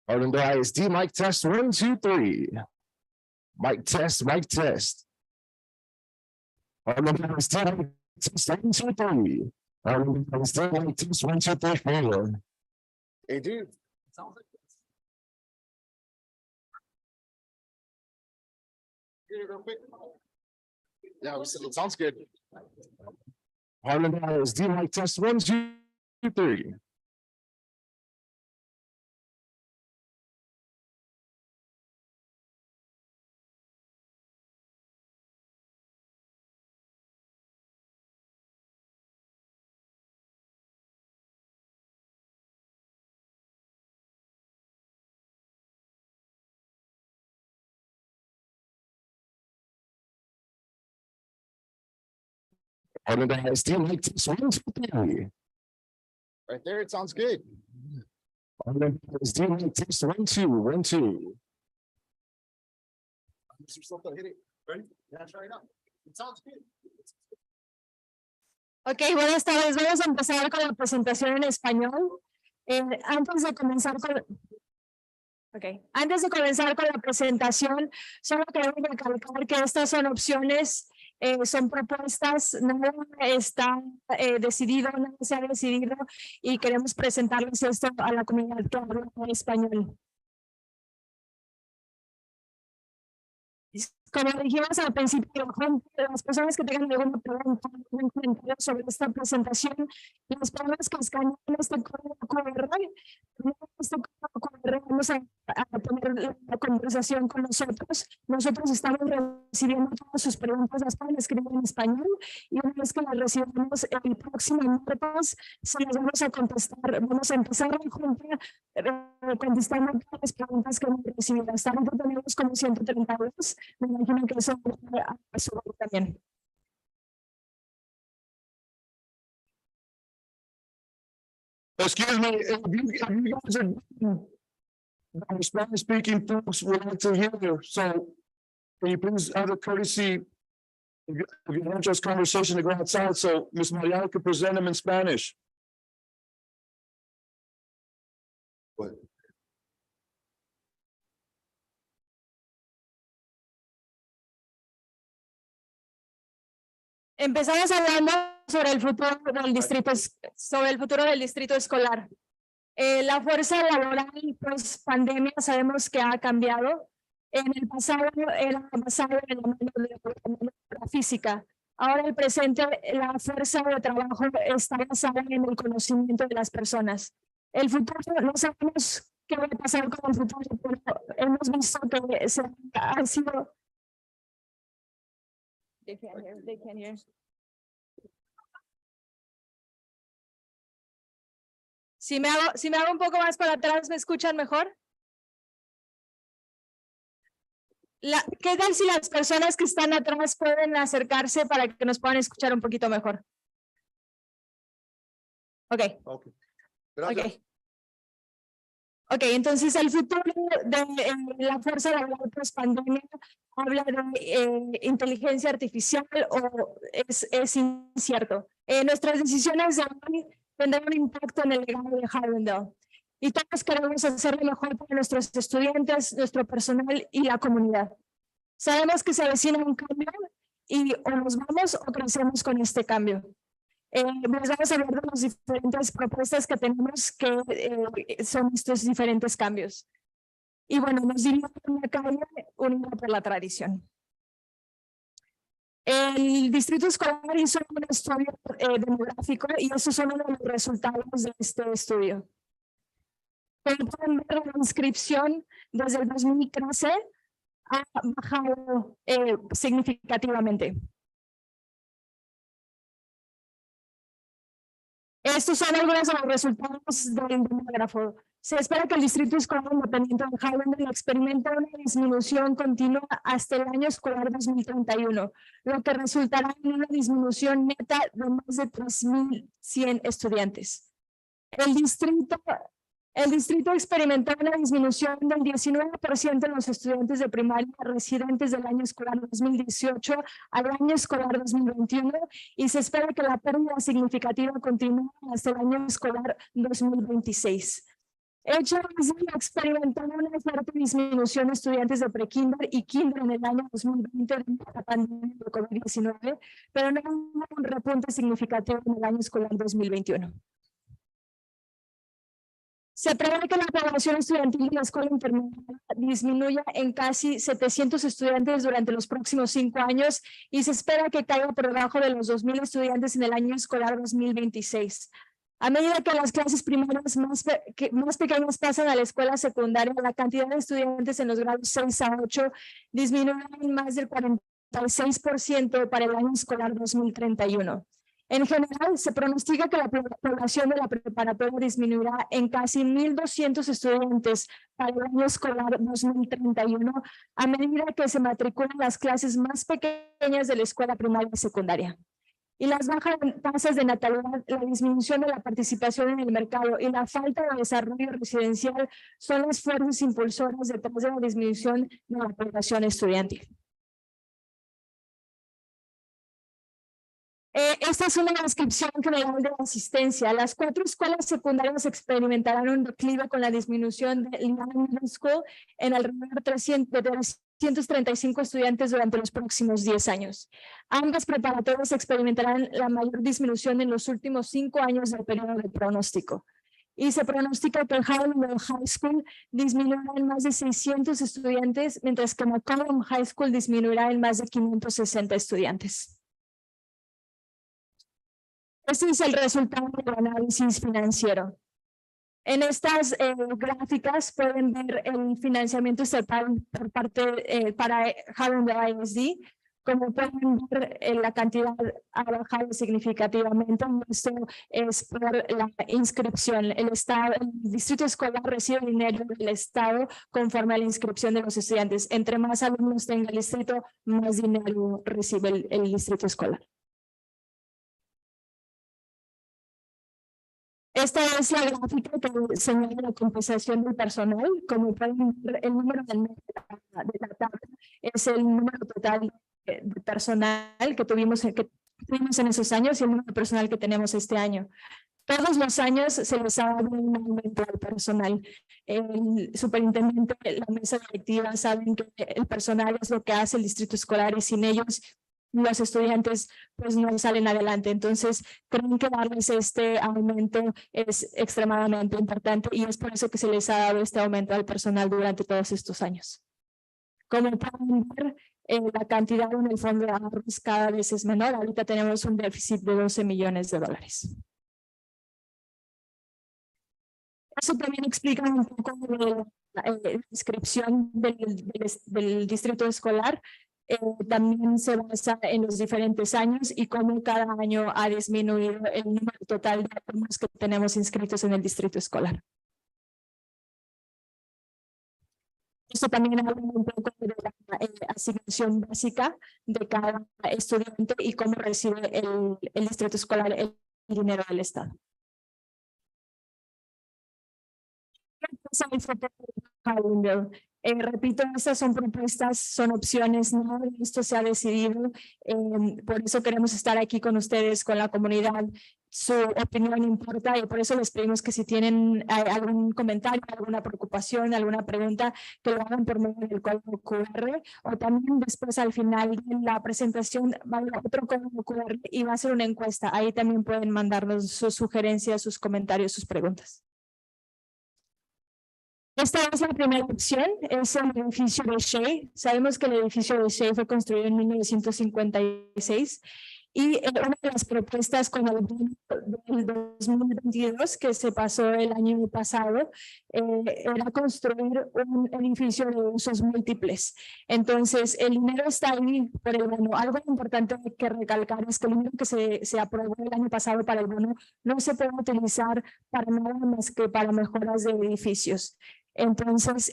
Orlando ISD mic test 1, 2, 3. Mic test, mic test. Orlando ISD mic test 1, 2, 3. Orlando ISD mic test 1, 2, 3, 4. Hey, dude. Sounds like this. Real quick. Yeah, it sounds good. Orlando ISD mic test 1, 2, 3. Orlando ISD mic test 1, 2, 3. Right there, it sounds good. Orlando ISD mic test 1, 2, 1, 2. Hit it. Ready? Yeah, try it out. It sounds good. Ok, buenas tardes. Vamos a empezar con la presentación en español. Antes de comenzar con la presentación, solo queremos recalcar que estas son opciones, son propuestas, nada está decidido, nada se ha decidido y queremos presentarles esto a la comunidad que habla español. Como dijimos al principio, las personas que tengan alguna pregunta, algún comentario sobre esta presentación, les pedimos que escaneen este código QR Vamos a tener la conversación con nosotros. Nosotros estamos recibiendo todas sus preguntas, las pueden escribir en español y una vez que las recibamos el próximo martes, se las vamos a contestar. Vamos a empezar la junta contestando todas las preguntas que hemos recibido. Hasta ahora tenemos como 132. Me imagino que eso va a subir también. Excuse me, if you guys are Spanish speaking folks would like to hear you, so can you please have the courtesy if you want this conversation to go outside, so Ms. Mariana could present them in Spanish. Empezamos hablando sobre el futuro del distrito, escolar. La fuerza laboral, pues pandemia, sabemos que ha cambiado. En el pasado era basado en la mano física. Ahora el presente, la fuerza de trabajo está basada en el conocimiento de las personas. El futuro, no sabemos qué va a pasar con el futuro, pero hemos visto que se ha sido. They can't hear. Si me hago un poco más para atrás, ¿me escuchan mejor? ¿Qué tal si las personas que están atrás pueden acercarse para que nos puedan escuchar un poquito mejor? Ok. Ok, entonces el futuro de la fuerza laboral post pandemia habla de inteligencia artificial o es incierto. Nuestras decisiones de hoy tendrán un impacto en el legado de Harlendale. Y todos queremos hacer lo mejor para nuestros estudiantes, nuestro personal y la comunidad. Sabemos que se avecina un cambio y o nos vamos o crecemos con este cambio. Pues vamos a ver de las diferentes propuestas que tenemos que son estos diferentes cambios. Y bueno, nos dirigimos a una calle unida por la tradición. El distrito escolar hizo un estudio demográfico y esos son uno de los resultados de este estudio. Pueden ver la inscripción desde el 2013 ha bajado significativamente. Estos son algunos de los resultados del demógrafo. Se espera que el distrito escolar independiente de Harlendale experimente una disminución continua hasta el año escolar 2031, lo que resultará en una disminución neta de más de 3,100 estudiantes. El distrito experimentó una disminución del 19% en los estudiantes de primaria residentes del año escolar 2018 al año escolar 2021 y se espera que la pérdida significativa continúe hasta el año escolar 2026. Experimentó una fuerte disminución de estudiantes de prekinder y kinder en el año 2020 de la pandemia de COVID-19, pero no hubo un repunte significativo en el año escolar 2021. Se prevé que la población estudiantil de la escuela intermedia disminuya en casi 700 estudiantes durante los próximos 5 años y se espera que caiga por debajo de los 2,000 estudiantes en el año escolar 2026. A medida que las clases primarias más pequeñas pasan a la escuela secundaria, la cantidad de estudiantes en los grados 6 a 8 disminuirá en más del 46% para el año escolar 2031. En general, se pronostica que la población de la preparatoria disminuirá en casi 1,200 estudiantes para el año escolar 2031 a medida que se matriculan las clases más pequeñas de la escuela primaria y secundaria. Y las bajas tasas de natalidad, la disminución de la participación en el mercado y la falta de desarrollo residencial son las fuerzas impulsoras detrás de la disminución de la población estudiantil. Esta es una descripción general de la asistencia. Las 4 escuelas secundarias experimentarán un declive con la disminución de middle school en alrededor de 335 estudiantes durante los próximos 10 años. Ambas preparatorias experimentarán la mayor disminución en los últimos 5 años del periodo de pronóstico. Y se pronostica que el Harlendale High School disminuirá en más de 600 estudiantes, mientras que McCollum High School disminuirá en más de 560 estudiantes. Este es el resultado del análisis financiero. En estas gráficas pueden ver el financiamiento estatal por parte para Harlem ISD. Como pueden ver, la cantidad ha bajado significativamente. Esto es por la inscripción. El distrito escolar recibe dinero del Estado conforme a la inscripción de los estudiantes. Entre más alumnos tenga el distrito, más dinero recibe el distrito escolar. Esta es la gráfica que señala la compensación del personal. Como pueden ver, el número de la tabla es el número total de personal que tuvimos en esos años y el número de personal que tenemos este año. Todos los años se les ha dado un aumento al personal. El superintendente, la mesa directiva saben que el personal es lo que hace el distrito escolar y sin ellos los estudiantes pues no salen adelante. Entonces creen que darles este aumento es extremadamente importante y es por eso que se les ha dado este aumento al personal durante todos estos años. Como pueden ver, la cantidad en el fondo de ahorros cada vez es menor. Ahorita tenemos un déficit de $12 millones. Eso también explica un poco de la inscripción del distrito escolar. También se basa en los diferentes años y cómo cada año ha disminuido el número total de alumnos que tenemos inscritos en el distrito escolar. Esto también habla un poco de la asignación básica de cada estudiante y cómo recibe el distrito escolar el dinero del Estado. Repito, estas son propuestas, son opciones, no esto se ha decidido, por eso queremos estar aquí con ustedes, con la comunidad. Su opinión importa y por eso les pedimos que si tienen algún comentario, alguna preocupación, alguna pregunta, que lo hagan por medio del código QR o también después al final de la presentación va a haber otro código QR y va a ser una encuesta. Ahí también pueden mandarnos sus sugerencias, sus comentarios, sus preguntas. Esta es la primera opción, es el edificio de Shea. Sabemos que el edificio de Shea fue construido en 1956 y una de las propuestas con el del 2022 que se pasó el año pasado era construir un edificio de usos múltiples. Entonces el dinero está ahí por el bono. Algo importante que recalcar es que el dinero que se aprobó el año pasado para el bono no se puede utilizar para nada más que para mejoras de edificios. Entonces,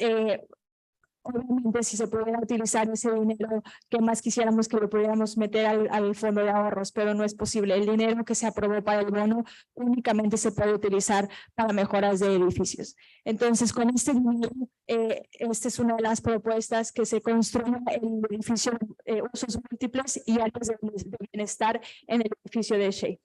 obviamente, si se pudiera utilizar ese dinero, que más quisiéramos que lo pudiéramos meter al fondo de ahorros, pero no es posible. El dinero que se aprobó para el bono únicamente se puede utilizar para mejoras de edificios. Entonces, con este dinero, esta es una de las propuestas, que se construya el edificio usos múltiples y áreas de bienestar en el edificio de Shea.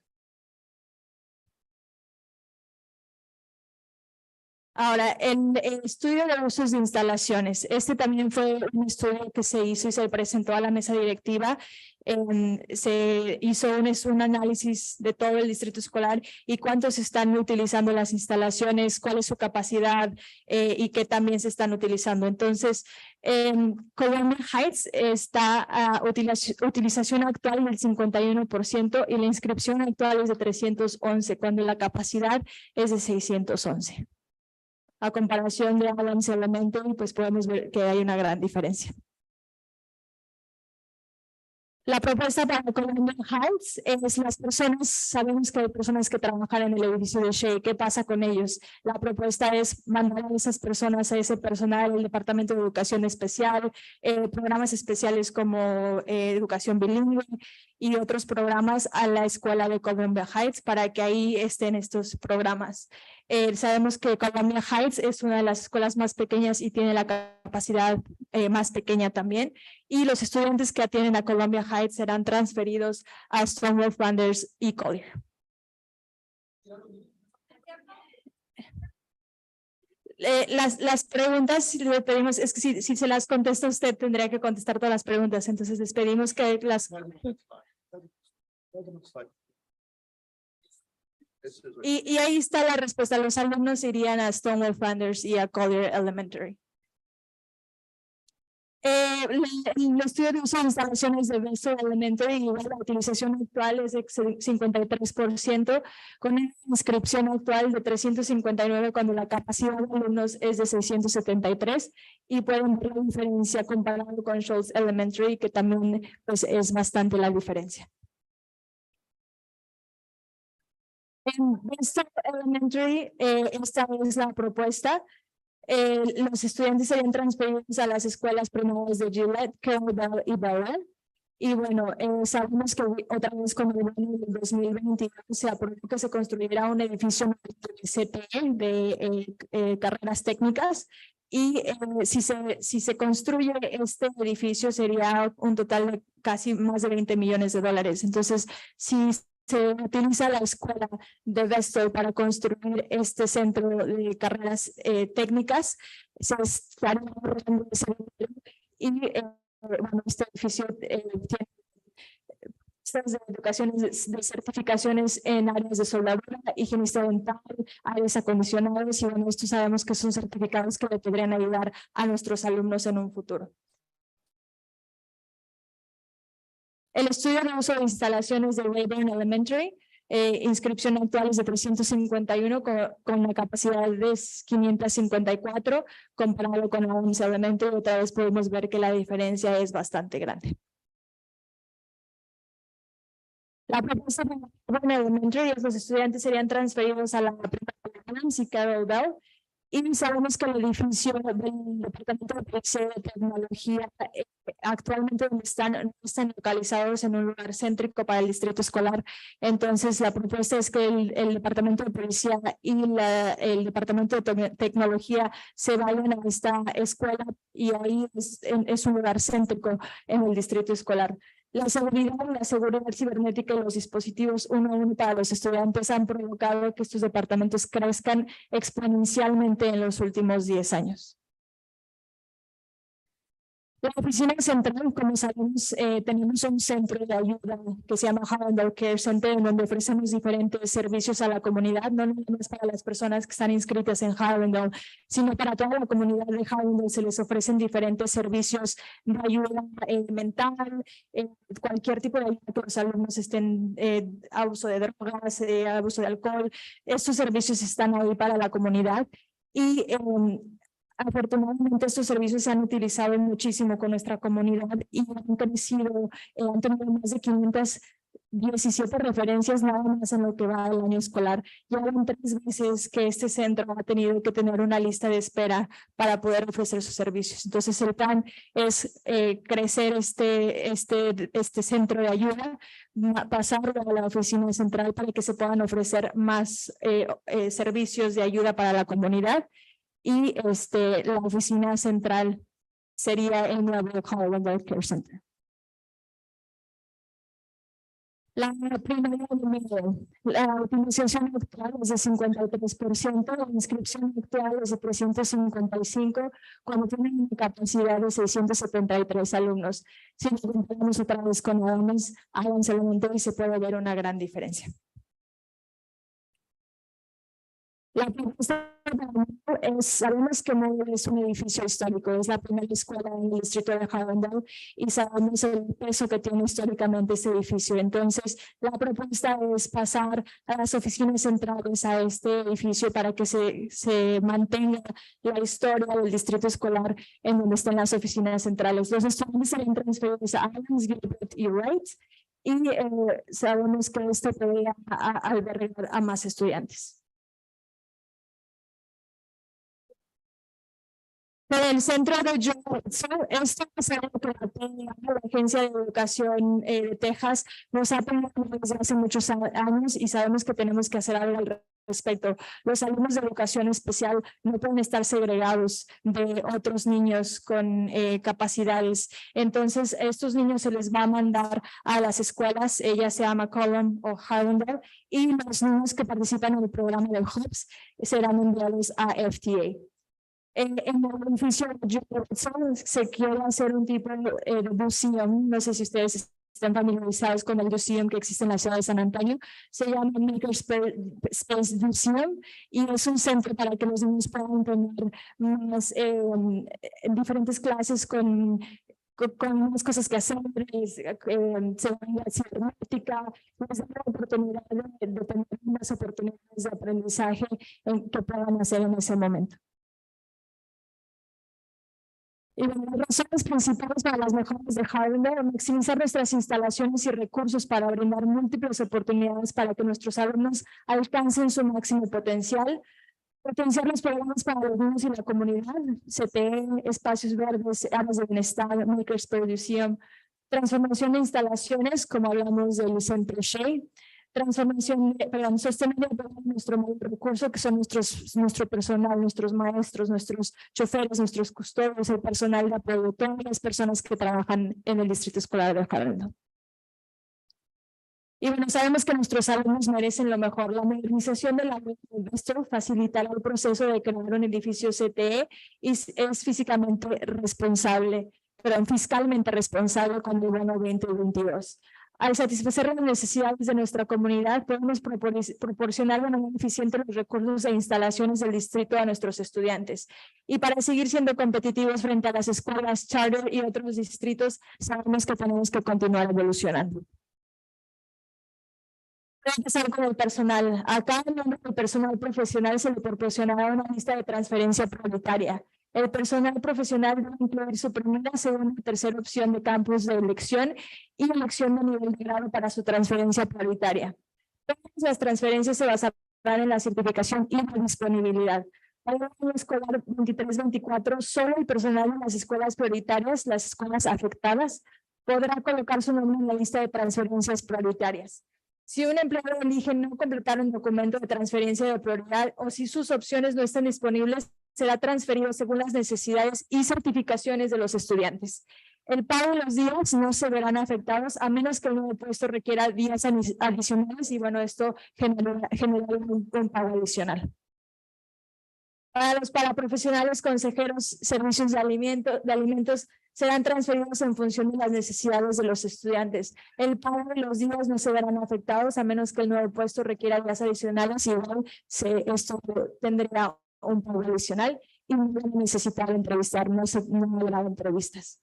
Ahora, el estudio de usos de instalaciones. Este también fue un estudio que se hizo y se presentó a la mesa directiva. Se hizo un análisis de todo el distrito escolar y cuántos están utilizando las instalaciones, cuál es su capacidad y qué también se están utilizando. Entonces, Columbia Heights está a utilización actual del 51% y la inscripción actual es de 311, cuando la capacidad es de 611. A comparación de Adams Elementary, pues podemos ver que hay una gran diferencia. La propuesta para Columbia Heights es las personas, sabemos que hay personas que trabajan en el edificio de Shea. ¿Qué pasa con ellos? La propuesta es mandar a esas personas, a ese personal, el Departamento de Educación Especial, programas especiales como educación bilingüe y otros programas a la escuela de Columbia Heights para que ahí estén estos programas. Sabemos que Columbia Heights es una de las escuelas más pequeñas y tiene la capacidad más pequeña también. Y los estudiantes que atienden a Columbia Heights serán transferidos a Stonewall Flanders y Collier. Las preguntas le pedimos, es que si se las contesta usted tendría que contestar todas las preguntas, entonces les pedimos que las... Y ahí está la respuesta, los alumnos irían a Stonewall Flanders y a Collier Elementary. El estudio de uso de instalaciones de Vesta Elementary, la utilización actual es de 53%, con una inscripción actual de 359 cuando la capacidad de alumnos es de 673, y pueden ver la diferencia comparado con Schultz Elementary, que también pues, es bastante la diferencia. En Vesta Elementary, esta es la propuesta. Los estudiantes serían transferidos a las escuelas primarias de Gillette, Carroll y Barrel. Y bueno, sabemos que otra vez con el año del 2022 se aprobó que se construirá un edificio de CTE de carreras técnicas. Y si se construye este edificio sería un total de casi más de 20 millones de dólares. Entonces, si se utiliza la escuela de Vestal para construir este centro de carreras técnicas, se estaría ahorrando ese dinero. Y bueno, este edificio tiene de educaciones de certificaciones en áreas de soldadura, higienista dental, áreas acondicionadas, y bueno, esto sabemos que son certificados que le podrían ayudar a nuestros alumnos en un futuro. El estudio de uso de instalaciones de Rayburn Elementary, inscripción actual es de 351 con la capacidad de 554, comparado con la UNS Elementary, otra vez podemos ver que la diferencia es bastante grande. La propuesta de Rayburn Elementary es los estudiantes serían transferidos a la primaria y Carroll Bell. Y sabemos que el edificio del Departamento de Policía de Tecnología actualmente no están localizados en un lugar céntrico para el distrito escolar. Entonces, la propuesta es que el Departamento de Policía y el Departamento de Tecnología se vayan a esta escuela, y ahí es un lugar céntrico en el distrito escolar. La seguridad cibernética y los dispositivos 1-1 para los estudiantes han provocado que estos departamentos crezcan exponencialmente en los últimos 10 años. La oficina central, como sabemos, tenemos un centro de ayuda que se llama Harlandale Care Center, en donde ofrecemos diferentes servicios a la comunidad, no nomás para las personas que están inscritas en Harlandale, sino para toda la comunidad de Harlandale. Se les ofrecen diferentes servicios de ayuda mental, cualquier tipo de ayuda que los alumnos estén abuso de drogas, abuso de alcohol. Estos servicios están ahí para la comunidad, y afortunadamente estos servicios se han utilizado muchísimo con nuestra comunidad y han crecido, han tenido más de 517 referencias nada más en lo que va del año escolar. Ya van 3 veces que este centro ha tenido que tener una lista de espera para poder ofrecer sus servicios. Entonces el plan es crecer este centro de ayuda, pasarlo a la oficina central para que se puedan ofrecer más servicios de ayuda para la comunidad. Y la oficina central sería el nuevo Harlandale Care Center. La primaria número, la utilización actual es de 53%, la inscripción actual es de 355, cuando tienen una capacidad de 673 alumnos. Si nos comparamos otra vez con alumnos, háganse y se puede ver una gran diferencia. La propuesta sabemos que no es un edificio histórico, es la primera escuela en el distrito de Harlandale, y sabemos el peso que tiene históricamente este edificio. Entonces, la propuesta es pasar a las oficinas centrales a este edificio para que se mantenga la historia del distrito escolar en donde están las oficinas centrales. Los estudiantes serían transferidos a Adams, Gilbert y Wright, y sabemos que esto podría albergar a más estudiantes. El centro de esto es algo que la Agencia de Educación de Texas nos ha pedido desde hace muchos años, y sabemos que tenemos que hacer algo al respecto. Los alumnos de educación especial no pueden estar segregados de otros niños con capacidades. Entonces, estos niños se les va a mandar a las escuelas, ya sea McCollum o Harlandale, y los niños que participan en el programa de HOPS serán enviados a FTA. En el edificio se quiere hacer un tipo de buceo. No sé si ustedes estén familiarizados con el museum que existe en la ciudad de San Antonio, se llama Makerspace Museum y es un centro para que los niños puedan tener más diferentes clases con unas cosas que hacer, seguridad cibernética, les da la oportunidad de tener unas oportunidades de aprendizaje que puedan hacer en ese momento. Y las razones principales para las mejoras de hardware, maximizar nuestras instalaciones y recursos para brindar múltiples oportunidades para que nuestros alumnos alcancen su máximo potencial, potenciar los programas para los niños y la comunidad, CTE, espacios verdes, áreas de bienestar, Makerspace Museum, transformación de instalaciones, como hablamos del Centro Shea, transformación, sostener nuestro mayor recurso, que son nuestro personal, nuestros maestros, nuestros choferes, nuestros custodios, el personal de apoyo, todas las personas que trabajan en el distrito escolar de Harlem. Y bueno, sabemos que nuestros alumnos merecen lo mejor. La modernización de la red de maestro facilitará el proceso de crear un edificio CTE y es físicamente responsable, pero fiscalmente responsable con el año 2022. Al satisfacer las necesidades de nuestra comunidad, podemos proporcionar de manera eficiente los recursos e instalaciones del distrito a nuestros estudiantes. Y para seguir siendo competitivos frente a las escuelas charter y otros distritos, sabemos que tenemos que continuar evolucionando. Voy a empezar con el personal. A cada miembro del personal profesional se le proporcionará una lista de transferencia prioritaria. El personal profesional debe incluir su primera, segunda y tercera opción de campus de elección y elección de nivel de grado para su transferencia prioritaria. Todas las transferencias se basarán en la certificación y la disponibilidad. Para el año escolar 23-24, solo el personal de las escuelas prioritarias, las escuelas afectadas, podrá colocar su nombre en la lista de transferencias prioritarias. Si un empleado elige no completar un documento de transferencia de prioridad o si sus opciones no están disponibles, será transferido según las necesidades y certificaciones de los estudiantes. El pago de los días no se verán afectados a menos que el nuevo puesto requiera días adicionales y bueno, esto genera un pago adicional. Para los paraprofesionales, consejeros, servicios de alimentos serán transferidos en función de las necesidades de los estudiantes. El pago de los días no se verán afectados a menos que el nuevo puesto requiera días adicionales y igual esto tendría un pago adicional y no van a necesitar entrevistar, no habrá entrevistas.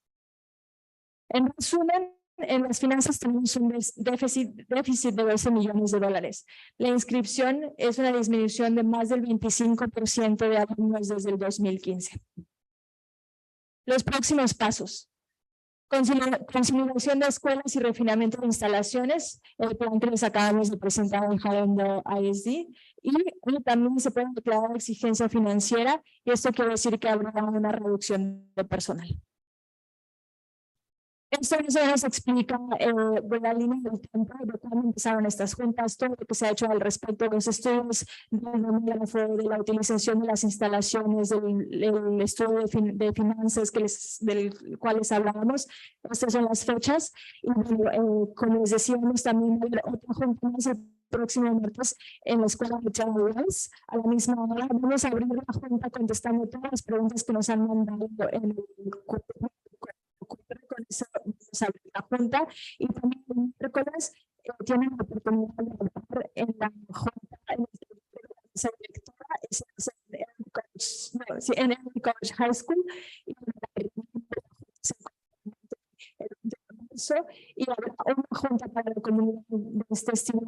En resumen, en las finanzas tenemos un déficit de 12 millones de dólares. La inscripción es una disminución de más del 25% de alumnos desde el 2015. Los próximos pasos. Consolidación de escuelas y refinamiento de instalaciones, el plan que les acabamos de presentar en Jalando ISD, y también se puede declarar exigencia financiera, y esto quiere decir que habrá una reducción de personal. Esto nos explica la línea del tiempo de cómo empezaron estas juntas, todo lo que se ha hecho al respecto de los estudios de la utilización de las instalaciones, del estudio de finanzas del cual les hablábamos. Estas son las fechas y como les decíamos también va a haber otra junta más el próximo martes en la escuela de Charles. A la misma hora vamos a abrir la junta contestando todas las preguntas que nos han mandado en el con eso vamos a abrir la junta y también el miércoles tienen la oportunidad de hablar en la junta en la directora en el College High School y y habrá una junta para la comunidad de este estilo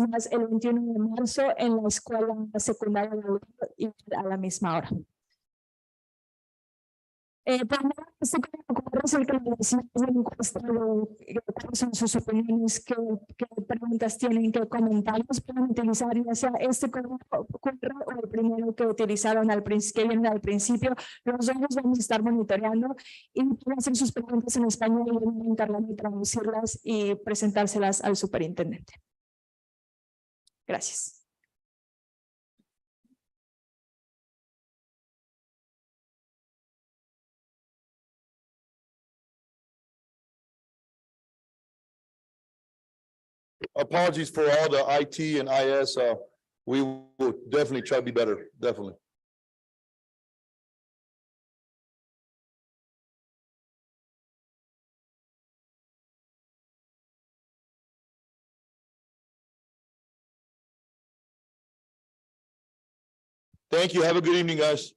más el 21 de marzo en la escuela secundaria de y a la misma hora. Este es el que le decimos de encuesta de cuáles son sus opiniones, qué preguntas tienen, qué comentarios pueden utilizar, ya sea este correo o el primero que utilizaron que vienen al principio. Los dos los vamos a estar monitoreando y pueden hacer sus preguntas en español y vamos a encargar de traducirlas y presentárselas al superintendente. Gracias. Apologies for all the IT and IS. We will definitely try to be better, definitely. Thank you. Have a good evening, guys.